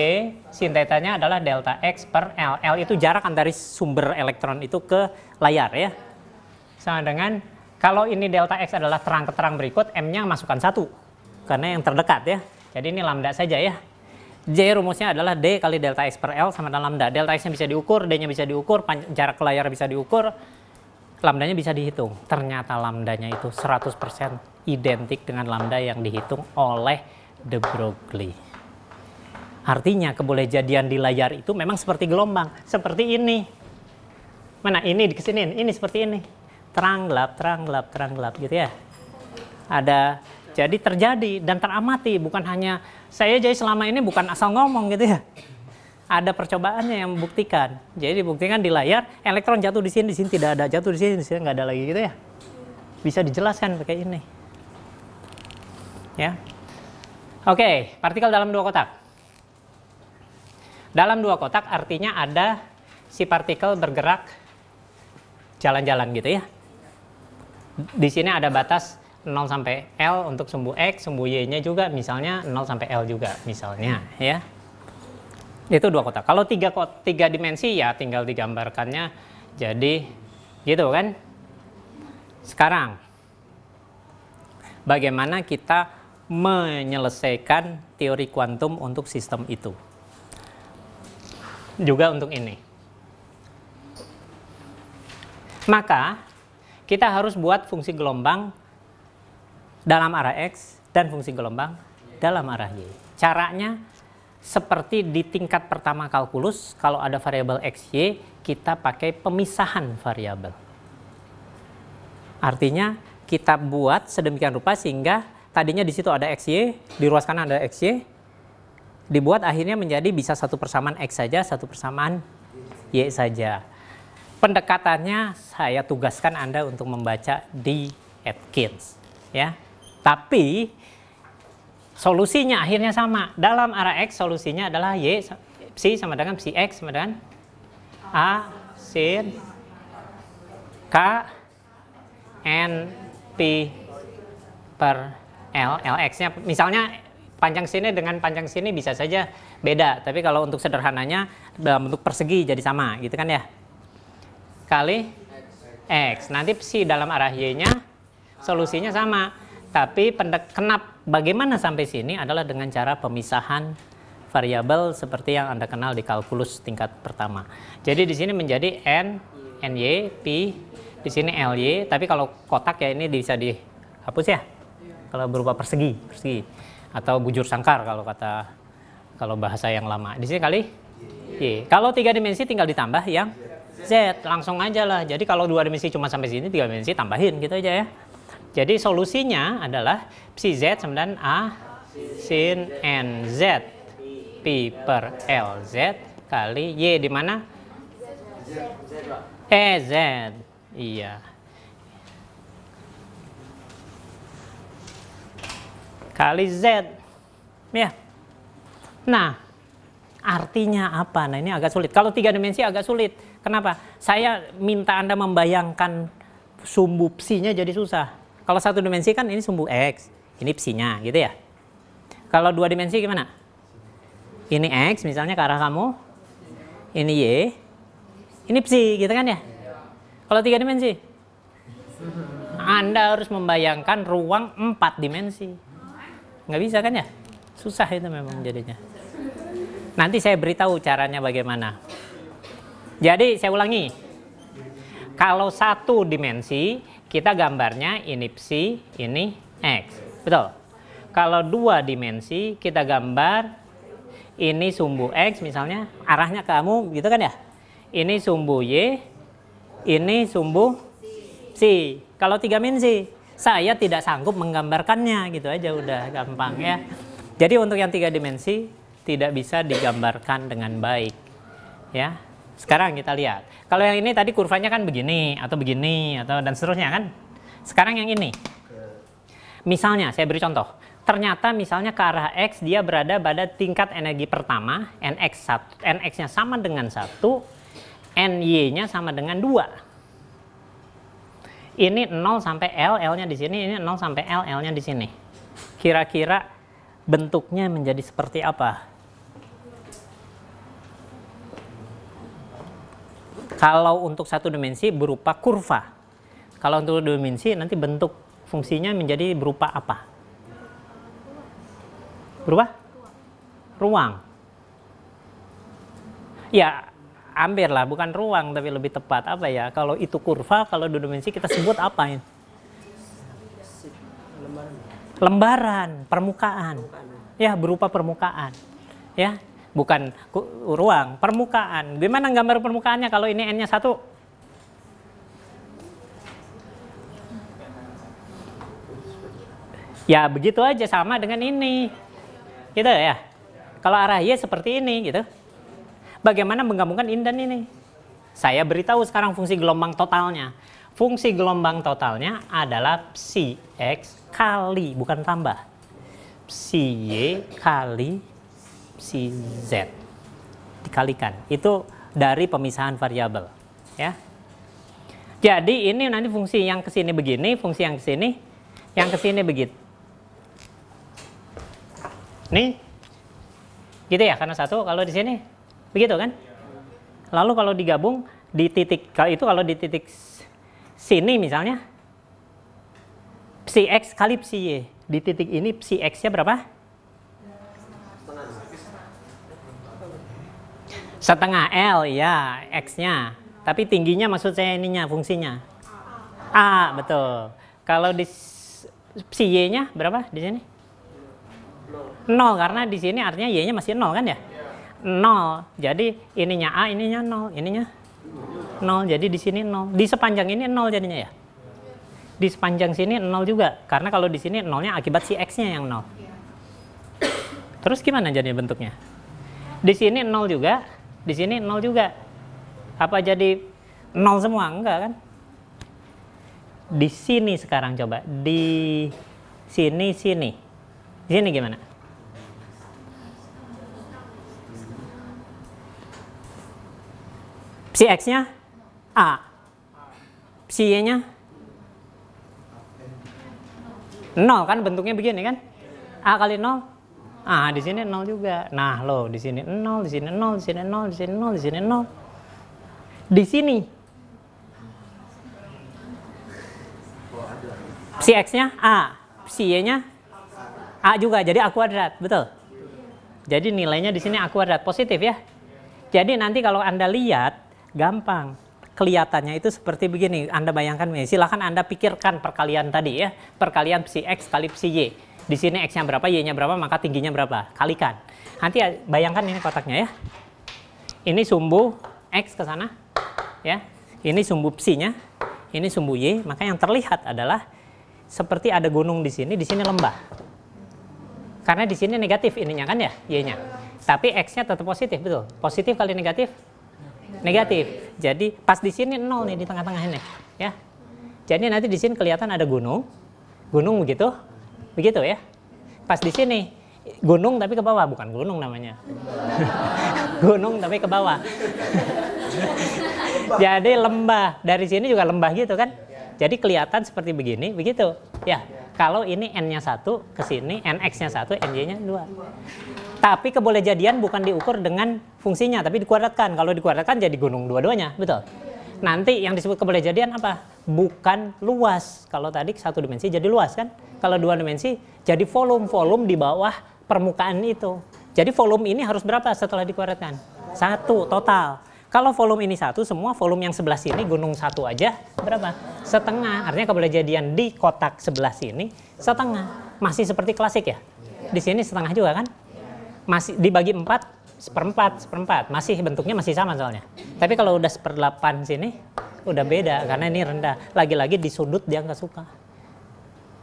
[SPEAKER 1] sin theta-nya adalah delta X per L. L itu jarak antara sumber elektron itu ke layar ya. Sama dengan, kalau ini delta X adalah terang ke terang berikut, M-nya masukkan 1. Karena yang terdekat ya. Jadi ini lambda saja ya. J rumusnya adalah D kali delta X per L sama dengan lambda. Delta X-nya bisa diukur, D-nya bisa diukur, jarak ke layar bisa diukur, lambdanya bisa dihitung. Ternyata lambdanya itu 100% identik dengan lambda yang dihitung oleh de Broglie. Artinya kebolehjadian di layar itu memang seperti gelombang, seperti ini. Mana ini kesini, ini seperti ini. Terang gelap gitu ya. Ada, jadi terjadi dan teramati, bukan hanya saya jadi selama ini bukan asal ngomong gitu ya. Ada percobaannya yang membuktikan. Jadi dibuktikan di layar, elektron jatuh di sini tidak ada, jatuh di sini nggak ada lagi gitu ya. Bisa dijelaskan pakai ini. Ya. Oke, partikel dalam 2 kotak. Dalam 2 kotak artinya ada si partikel bergerak jalan-jalan gitu ya. Di sini ada batas 0 sampai L untuk sumbu X, sumbu Y-nya juga misalnya 0 sampai L juga misalnya ya. Itu 2 kotak. Kalau 3 dimensi ya tinggal digambarkannya jadi gitu kan. Sekarang bagaimana kita menyelesaikan teori kuantum untuk sistem itu? Juga untuk ini. Maka kita harus buat fungsi gelombang dalam arah X dan fungsi gelombang dalam arah Y. Caranya seperti di tingkat pertama kalkulus, kalau ada variabel X, Y, kita pakai pemisahan variabel. Artinya kita buat sedemikian rupa sehingga tadinya di situ ada XY, di ruas kanan ada XY, dibuat akhirnya menjadi bisa satu persamaan X saja, satu persamaan Y saja. Pendekatannya saya tugaskan Anda untuk membaca di Atkins, ya. Tapi solusinya akhirnya sama. Dalam arah X solusinya adalah Y, psi sama dengan psi X sama dengan A sin K N P per L, Lx-nya misalnya panjang sini dengan panjang sini bisa saja beda, tapi kalau untuk sederhananya dalam bentuk persegi jadi sama gitu kan ya, kali X. Nanti psi dalam arah Y-nya solusinya sama, tapi bagaimana sampai sini adalah dengan cara pemisahan variabel seperti yang Anda kenal di kalkulus tingkat pertama. Jadi di sini menjadi N, NY, P, di sini LY, tapi kalau kotak ya ini bisa dihapus ya. Kalau berupa persegi atau bujur sangkar kalau bahasa yang lama. Di sini kali Y. Kalau 3 dimensi tinggal ditambah yang Z, langsung aja lah. Jadi kalau 2 dimensi cuma sampai sini, 3 dimensi tambahin gitu aja ya. Jadi solusinya adalah psi Z sama dengan A sin NZ P per LZ kali Y di mana? Z. Iya. Kali Z. Ya. Nah, artinya apa? Nah, ini agak sulit. Kalau 3 dimensi agak sulit. Kenapa? Saya minta Anda membayangkan sumbu psinya jadi susah. Kalau 1 dimensi kan ini sumbu X, ini psinya gitu ya. Kalau 2 dimensi gimana? Ini X misalnya ke arah kamu, ini Y, ini psi gitu kan ya. Kalau 3 dimensi, Anda harus membayangkan ruang 4 dimensi. Nggak bisa kan ya? Susah itu memang jadinya. Nanti saya beritahu caranya bagaimana. Jadi saya ulangi. Kalau 1 dimensi, kita gambarnya ini psi, ini X. Betul? Kalau 2 dimensi, kita gambar ini sumbu X misalnya, arahnya ke kamu gitu kan ya. Ini sumbu Y, ini sumbu psi. Kalau 3 dimensi, saya tidak sanggup menggambarkannya gitu aja, udah gampang ya. Jadi untuk yang 3 dimensi tidak bisa digambarkan dengan baik ya. Sekarang kita lihat. Kalau yang ini tadi kurvanya kan begini atau dan seterusnya kan. Sekarang yang ini. Misalnya saya beri contoh. Ternyata misalnya ke arah X dia berada pada tingkat energi pertama, Nx-nya sama dengan 1, Ny-nya sama dengan 2. Ini 0 sampai L, L-nya di sini, ini 0 sampai L, L-nya di sini. Kira-kira bentuknya menjadi seperti apa? Kalau untuk 1 dimensi berupa kurva. Kalau untuk 2 dimensi nanti bentuk fungsinya menjadi berupa apa? Berupa? Ruang. Ya, hampir lah, bukan ruang tapi lebih tepat apa ya? Kalau itu kurva, kalau 2 dimensi kita sebut apa ini? Lembaran, permukaan. Ya, berupa permukaan. Ya. Bukan ruang, permukaan. Gimana gambar permukaannya kalau ini N-nya 1? Ya begitu aja, sama dengan ini. Gitu ya. Kalau arah Y seperti ini gitu. Bagaimana menggabungkan ini dan ini? Saya beritahu sekarang fungsi gelombang totalnya. Fungsi gelombang totalnya adalah psi X kali, bukan tambah, psi Y kali psi Z dikalikan. Itu dari pemisahan variabel ya. Jadi ini nanti fungsi yang kesini begini, fungsi yang kesini begitu. Nih gitu ya, karena 1 kalau di sini begitu kan. Lalu kalau digabung di titik, kalau di titik sini misalnya psi X kali psi Y, di titik ini psi X-nya berapa? Setengah L ya, X-nya. Tapi tingginya maksud saya ininya, fungsinya. A, betul. Kalau di psi Y-nya berapa di sini? 0, karena di sini artinya Y-nya masih 0 kan ya? 0. Jadi ininya A, ininya 0, ininya 0. Jadi di sini 0. Di sepanjang ini 0 jadinya ya. Di sepanjang sini 0 juga, karena kalau di sini 0-nya akibat si X-nya yang 0. Terus gimana jadi bentuknya? Di sini 0 juga, di sini 0 juga. Apa jadi 0 semua? Enggak kan? Di sini sekarang coba, di sini. Di sini gimana? Si X-nya A, si Y-nya 0 kan, bentuknya begini kan? A kali 0, di sini 0 juga. Nah, loh, di sini 0, di sini 0, di sini 0, di sini 0, di sini 0. Di sini si X-nya A, si Y-nya A juga, jadi A kuadrat, betul? Jadi nilainya di sini A kuadrat, positif ya. Jadi nanti kalau Anda lihat, gampang. Kelihatannya itu seperti begini. Anda bayangkan, silahkan Anda pikirkan perkalian tadi ya. Perkalian psi X kali psi Y. Di sini X-nya berapa, Y-nya berapa, maka tingginya berapa. Kalikan. Nanti bayangkan ini kotaknya ya. Ini sumbu X ke sana. Ya. Ini sumbu psi-nya. Ini sumbu Y. Maka yang terlihat adalah seperti ada gunung di sini lembah. Karena di sini negatif ininya kan ya, Y-nya. Tapi X-nya tetap positif, betul. Positif kali negatif, negatif. Jadi pas di sini 0 nih di tengah-tengah ini, ya. Jadi nanti di sini kelihatan ada gunung. Gunung begitu. Begitu ya. Pas di sini gunung tapi ke bawah, bukan gunung namanya. Gunung tapi ke bawah. Jadi lembah. Dari sini juga lembah gitu kan. Jadi kelihatan seperti begini, begitu. Ya. Kalau ini N-nya 1 ke sini, NX-nya 1, NY-nya 2. Tapi kebolehjadian bukan diukur dengan fungsinya, tapi dikuadratkan. Kalau dikuadratkan jadi gunung dua-duanya, betul. Nanti yang disebut kebolehjadian apa? Bukan luas. Kalau tadi satu dimensi jadi luas kan? Kalau dua dimensi jadi volume di bawah permukaan itu. Jadi volume ini harus berapa setelah dikuadratkan? 1 total. Kalau volume ini 1, semua volume yang sebelah sini gunung 1 aja berapa? Setengah. Artinya kebolehjadian di kotak sebelah sini setengah. Masih seperti klasik ya? Di sini setengah juga kan? Masih dibagi 4, seperempat. Masih bentuknya masih sama soalnya. Tapi kalau udah 1/8 sini udah beda karena ini rendah. Lagi-lagi di sudut dia nggak suka.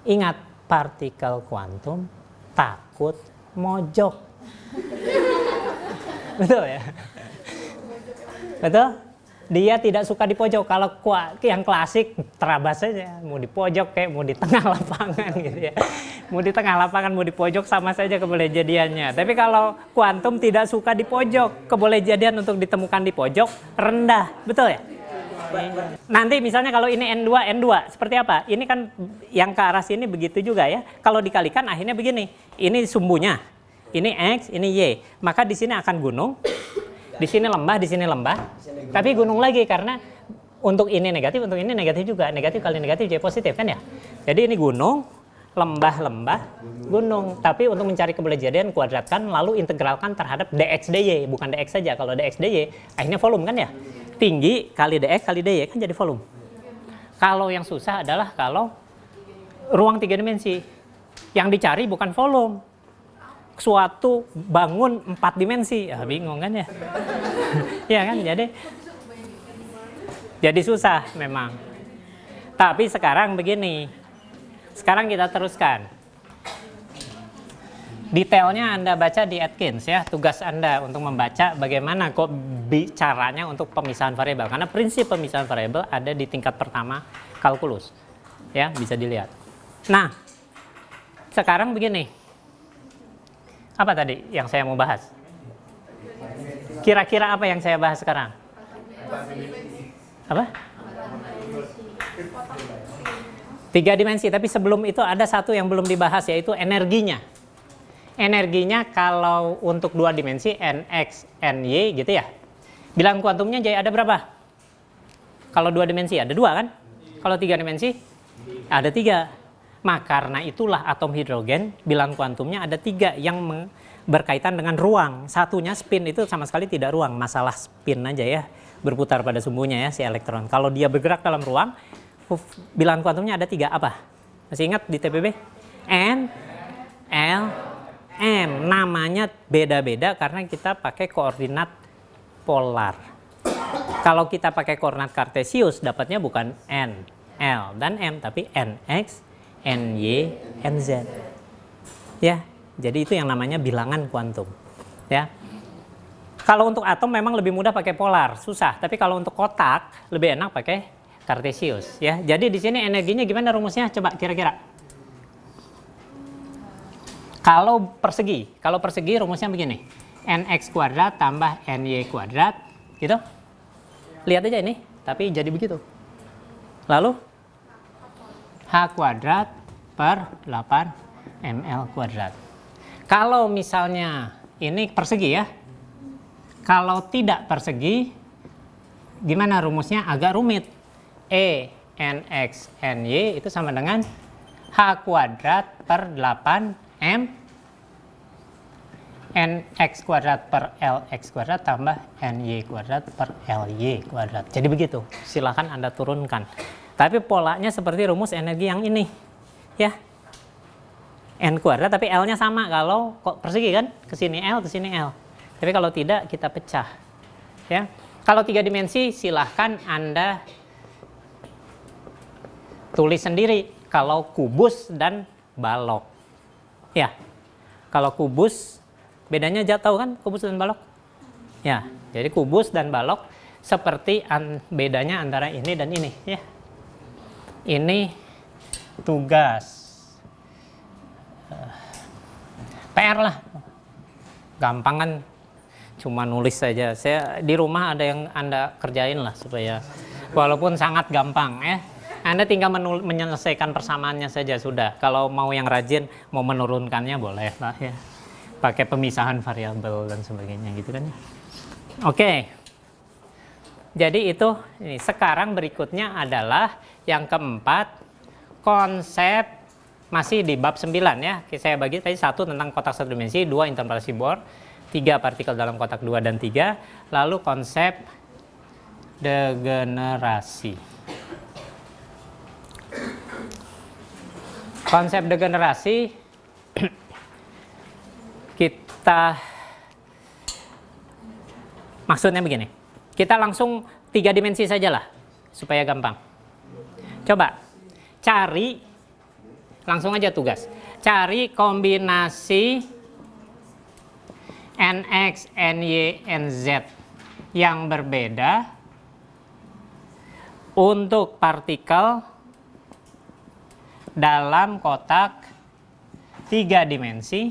[SPEAKER 1] Ingat, partikel kuantum takut mojok. Betul ya? Betul? Dia tidak suka di pojok. Kalau yang klasik terabas saja, mau di pojok kayak mau di tengah lapangan gitu ya. Mau di tengah lapangan, mau di pojok sama saja kebolehjadiannya. Tapi kalau kuantum tidak suka di pojok, kebolehjadian untuk ditemukan di pojok rendah. Betul ya? Nanti misalnya kalau ini N2, seperti apa? Ini kan yang ke arah sini begitu juga ya. Kalau dikalikan akhirnya begini. Ini sumbunya. Ini X, ini Y. Maka di sini akan gunung. Di sini lembah, di sini lembah. Tapi gunung lagi karena untuk ini negatif, untuk ini negatif juga. Negatif kali negatif jadi positif kan ya. Jadi ini gunung, lembah, gunung. Tapi untuk mencari kebolehjadian kuadratkan lalu integralkan terhadap dx dy, bukan dx saja. Kalau dx dy akhirnya volume kan ya. Tinggi kali dx kali dy kan jadi volume. Kalau yang susah adalah kalau ruang 3 dimensi. Yang dicari bukan volume. Suatu bangun 4 dimensi, ya bingung kan ya? Ya kan, jadi susah memang. Tapi sekarang begini, sekarang kita teruskan. Detailnya Anda baca di Atkins ya, tugas Anda untuk membaca bagaimana kok caranya untuk pemisahan variabel. Karena prinsip pemisahan variabel ada di tingkat pertama kalkulus, ya bisa dilihat. Nah, sekarang begini. Apa tadi yang saya mau bahas? Kira-kira apa yang saya bahas sekarang? Apa? 3 dimensi, tapi sebelum itu ada satu yang belum dibahas yaitu energinya. Energinya kalau untuk 2 dimensi Nx, Ny gitu ya. Bilangan kuantumnya jadi ada berapa? Kalau 2 dimensi ada 2 kan? Kalau 3 dimensi ada 3. Maka karena itulah atom hidrogen bilangan kuantumnya ada 3 yang berkaitan dengan ruang. Satunya spin, itu sama sekali tidak ruang, masalah spin aja ya, berputar pada sumbunya ya si elektron. Kalau dia bergerak dalam ruang, bilangan kuantumnya ada 3 apa? Masih ingat di TPB? N, L, M. Namanya beda-beda karena kita pakai koordinat polar. Kalau kita pakai koordinat kartesius dapatnya bukan N, L dan M, tapi NX, NY, NZ. Ya, jadi itu yang namanya bilangan kuantum. Ya. Kalau untuk atom memang lebih mudah pakai polar, susah. Tapi kalau untuk kotak lebih enak pakai kartesius. Ya, jadi di sini energinya gimana rumusnya? Coba kira-kira. Kalau persegi rumusnya begini. NX kuadrat tambah NY kuadrat, gitu. Lihat aja ini, tapi jadi begitu. Lalu H kuadrat per 8 ml kuadrat. Kalau misalnya ini persegi ya. Kalau tidak persegi, gimana rumusnya? Agak rumit. E NX NY itu sama dengan H kuadrat per 8 M NX kuadrat per LX kuadrat tambah NY kuadrat per LY kuadrat. Jadi begitu, silahkan Anda turunkan. Tapi polanya seperti rumus energi yang ini. Ya, N kuadrat tapi L-nya sama. Kalau kok persegi kan, ke sini L, ke sini L. Tapi kalau tidak, kita pecah. Ya, kalau 3 dimensi silahkan Anda tulis sendiri. Kalau kubus dan balok. Ya, kalau kubus bedanya tahu kan kubus dan balok? Ya, jadi kubus dan balok seperti bedanya antara ini dan ini. Ya, ini tugas PR lah, gampang kan, cuma nulis saja. Saya di rumah ada yang Anda kerjain lah supaya walaupun sangat gampang ya. Anda tinggal menyelesaikan persamaannya saja sudah. Kalau mau yang rajin, mau menurunkannya boleh lah ya. Pakai pemisahan variabel dan sebagainya gitu kan. Oke. Jadi itu ini. Sekarang berikutnya adalah yang keempat, konsep masih di bab 9 ya. Saya bagi tadi 1 tentang kotak 1 dimensi, 2 interpolasi Bohr, 3 partikel dalam kotak 2 dan 3, lalu konsep degenerasi. Konsep degenerasi kita maksudnya begini. Kita langsung 3 dimensi saja lah supaya gampang. Coba cari, langsung aja tugas. Cari kombinasi NX, NY, NZ yang berbeda untuk partikel dalam kotak 3 dimensi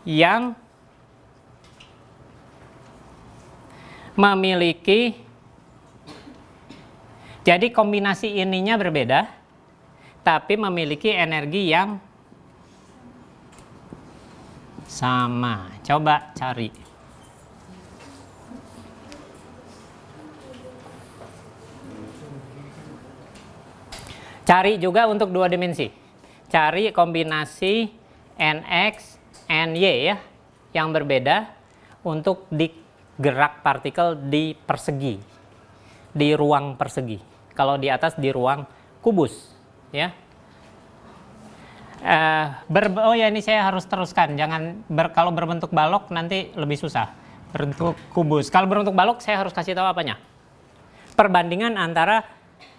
[SPEAKER 1] yang memiliki, jadi kombinasi ininya berbeda tapi memiliki energi yang sama. Coba cari. Cari juga untuk 2 dimensi. Cari kombinasi NX, NY ya, yang berbeda untuk digerak partikel di persegi, di ruang persegi. Kalau di atas di ruang kubus, ya. Oh ya, ini saya harus teruskan. Jangan kalau berbentuk balok nanti lebih susah. Berbentuk kubus. Kalau berbentuk balok saya harus kasih tahu apanya. Perbandingan antara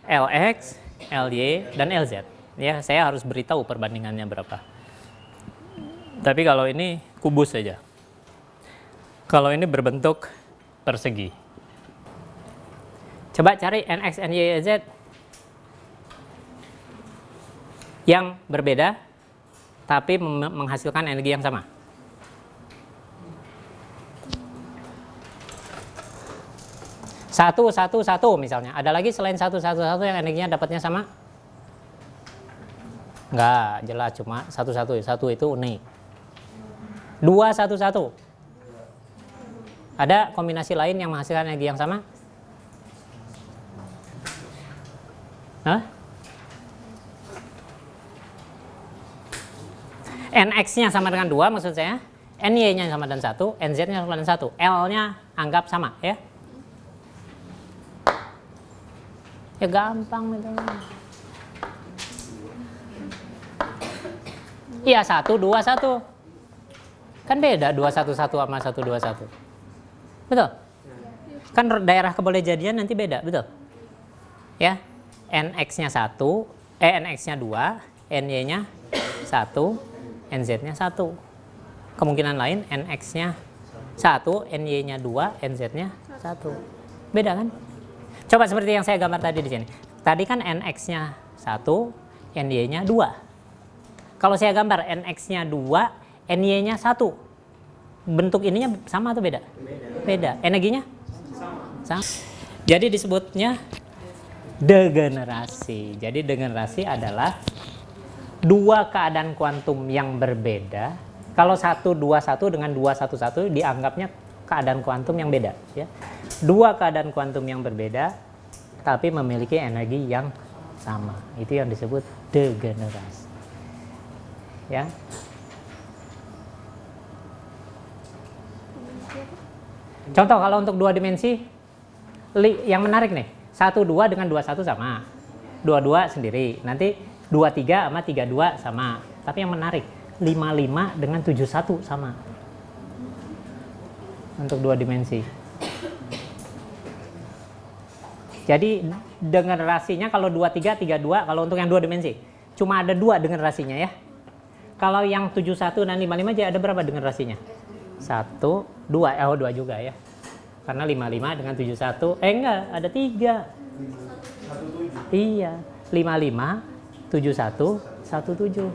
[SPEAKER 1] LX, LY, dan LZ. Ya, saya harus beritahu perbandingannya berapa. Tapi kalau ini kubus saja. Kalau ini berbentuk persegi. Coba cari NX, NY, Z yang berbeda tapi menghasilkan energi yang sama. Satu misalnya. Ada lagi selain satu yang energinya dapatnya sama? Enggak, jelas cuma satu itu unik. 2 1 1. Ada kombinasi lain yang menghasilkan energi yang sama? Hah? NX-nya sama dengan 2 maksud saya, NY-nya sama dengan 1, NZ-nya sama dengan 1, L-nya anggap sama ya. Ya gampang itu. Iya 1 2 1. Kan beda 211 sama 121. Betul? Kan daerah kebolehjadian nanti beda, betul? Ya. nx-nya 1, nx-nya 2, ny-nya 1, nz-nya 1. Kemungkinan lain nx-nya 1, ny-nya 2, nz-nya 1. Beda kan? Coba seperti yang saya gambar tadi di sini. Tadi kan nx-nya 1, ny-nya 2. Kalau saya gambar nx-nya 2, ny-nya 1. Bentuk ininya sama atau beda? Beda. Energinya? Sama. Jadi disebutnya degenerasi. Jadi degenerasi adalah dua keadaan kuantum yang berbeda. Kalau 121 dengan 211 dianggapnya keadaan kuantum yang beda. Ya. Dua keadaan kuantum yang berbeda, tapi memiliki energi yang sama. Itu yang disebut degenerasi. Ya. Contoh kalau untuk dua dimensi, yang menarik nih, 12 dengan 21 sama, 22 sendiri, nanti 23 sama 32 sama. Tapi yang menarik, 55 dengan 71 sama. Untuk dua dimensi. Jadi degenerasinya kalau 23, 32, kalau untuk yang dua dimensi, cuma ada dua degenerasinya ya. Kalau yang 71 dan 55 aja ada berapa degenerasinya? 1, 2, 2 juga ya. Karena 55 dengan 71, enggak, ada 3. 17. Iya, 55, 71, 17.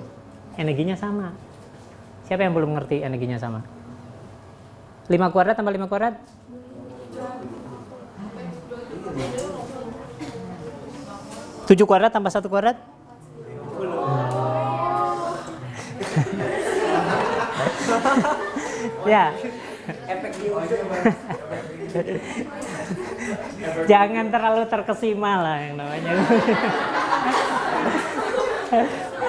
[SPEAKER 1] Energinya sama. Siapa yang belum ngerti energinya sama? 5 kuadrat tambah 5 kuadrat? 7 kuadrat tambah 1 kuadrat? Ya.
[SPEAKER 3] Efek di ujung.
[SPEAKER 1] Jangan terlalu terkesima lah yang namanya.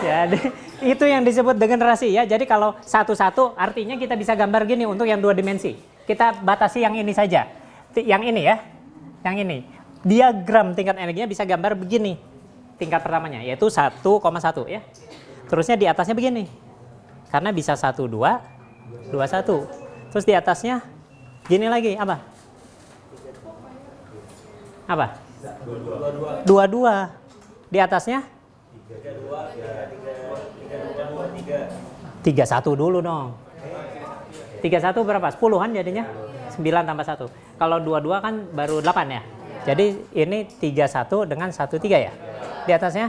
[SPEAKER 1] Jadi itu yang disebut degenerasi ya. Jadi kalau satu-satu artinya kita bisa gambar gini untuk yang dua dimensi. Kita batasi yang ini saja. Yang ini ya. Yang ini. Diagram tingkat energinya bisa gambar begini. Tingkat pertamanya yaitu 1,1 ya. Terusnya di atasnya begini. Karena bisa 1, 2, 2, 1. Terus di atasnya gini lagi apa? Apa? 22. Di atasnya? 31 dulu dong. 31 berapa? 10-an jadinya? 9 tambah 1. Kalau 22 kan baru 8 ya. Jadi ini 31 dengan 13 ya. Di atasnya?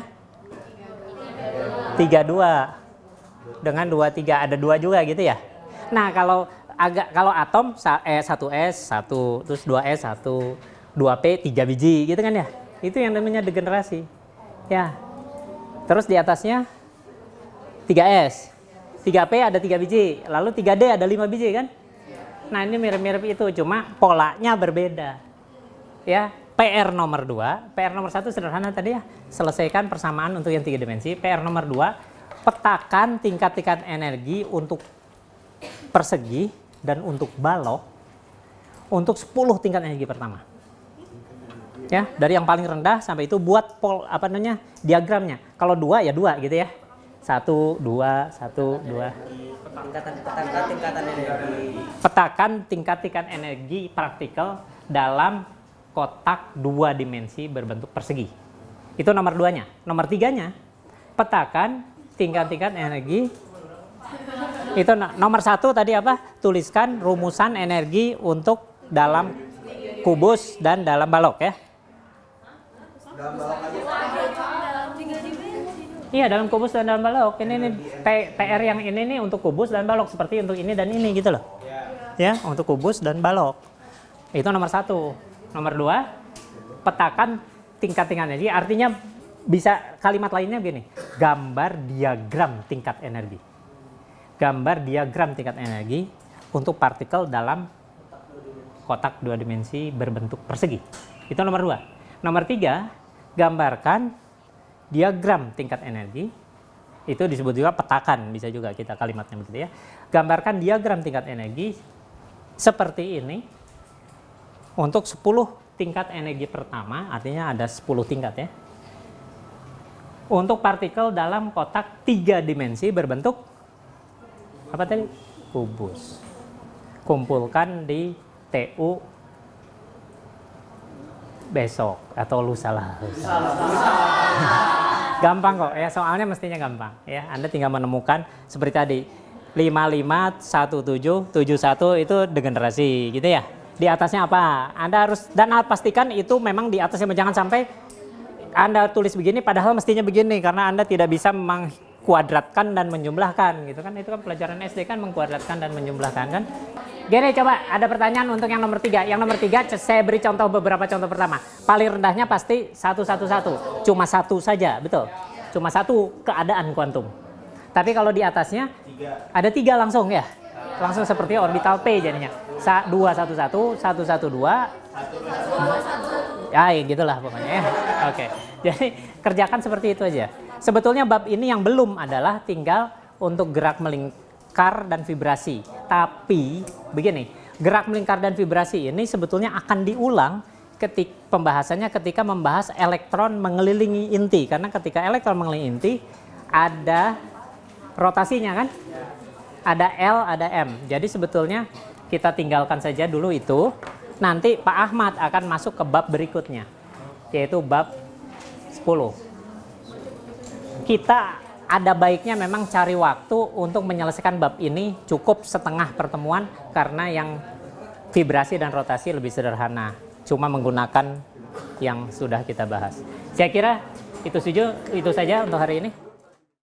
[SPEAKER 1] 32 dengan 23. Ada 2 juga gitu ya. Nah, kalau atom 1s 1, terus 2s 1, 2p 3 biji gitu kan ya. Itu yang namanya degenerasi. Ya. Terus di atasnya 3s. 3p ada 3 biji, lalu 3d ada 5 biji kan? Nah, ini mirip-mirip itu, cuma polanya berbeda. Ya, PR nomor 2, PR nomor 1 sederhana tadi ya. Selesaikan persamaan untuk yang 3 dimensi. PR nomor 2, petakan tingkat-tingkat energi untuk persegi dan untuk balok untuk 10 tingkat energi pertama. Ya, dari yang paling rendah sampai itu buat diagramnya. Kalau 2 ya 2 gitu ya. 1, 2, 1, 2.
[SPEAKER 3] Tingkatan energi.
[SPEAKER 1] Petakan tingkat-tingkat energi partikel dalam kotak 2 dimensi berbentuk persegi. Itu nomor 2-nya. Nomor 3-nya, petakan tingkat-tingkat energi. Itu nomor 1 tadi apa? Tuliskan rumusan energi untuk dalam kubus dan dalam balok ya. Iya, dalam kubus dan dalam balok. Ini PR yang ini nih untuk kubus dan balok, seperti untuk ini dan ini gitu loh. Ya, untuk kubus dan balok. Itu nomor 1. Nomor 2, petakan tingkat-tingkat energi. Artinya bisa kalimat lainnya begini. Gambar diagram tingkat energi. Gambar diagram tingkat energi untuk partikel dalam kotak 2 dimensi berbentuk persegi. Itu nomor 2. Nomor 3, gambarkan diagram tingkat energi. Itu disebut juga petakan, bisa juga kita kalimatnya begitu ya. Gambarkan diagram tingkat energi seperti ini untuk 10 tingkat energi pertama, artinya ada 10 tingkat ya. Untuk partikel dalam kotak 3 dimensi berbentuk apa tadi? Kubus. Kumpulkan di TU besok atau lusa lah. Gampang kok ya, soalnya mestinya gampang ya. Anda tinggal menemukan seperti tadi 551771 itu degenerasi gitu ya. Di atasnya apa? Anda harus pastikan itu memang di atasnya, jangan sampai Anda tulis begini padahal mestinya begini, karena Anda tidak bisa mengkuadratkan dan menjumlahkan gitu kan. Itu kan pelajaran SD kan, mengkuadratkan dan menjumlahkan kan. Gini, coba ada pertanyaan untuk yang nomor 3. Yang nomor 3 saya beri contoh, beberapa contoh pertama. Paling rendahnya pasti 111. Cuma satu saja, betul. Cuma satu keadaan kuantum. Tapi kalau di atasnya ada 3 langsung ya. Langsung seperti orbital P jadinya. 211, 112. Ya, gitulah pokoknya ya. Oke. Jadi kerjakan seperti itu aja. Sebetulnya bab ini yang belum adalah tinggal untuk gerak melingkar dan vibrasi. Tapi begini, gerak melingkar dan vibrasi ini sebetulnya akan diulang pembahasannya ketika membahas elektron mengelilingi inti. Karena ketika elektron mengelilingi inti ada rotasinya kan? Ada L, ada M. Jadi sebetulnya kita tinggalkan saja dulu itu. Nanti Pak Ahmad akan masuk ke bab berikutnya, yaitu bab 10. Kita ada baiknya memang cari waktu untuk menyelesaikan bab ini, cukup setengah pertemuan karena yang vibrasi dan rotasi lebih sederhana, cuma menggunakan yang sudah kita bahas. Saya kira itu saja untuk hari ini.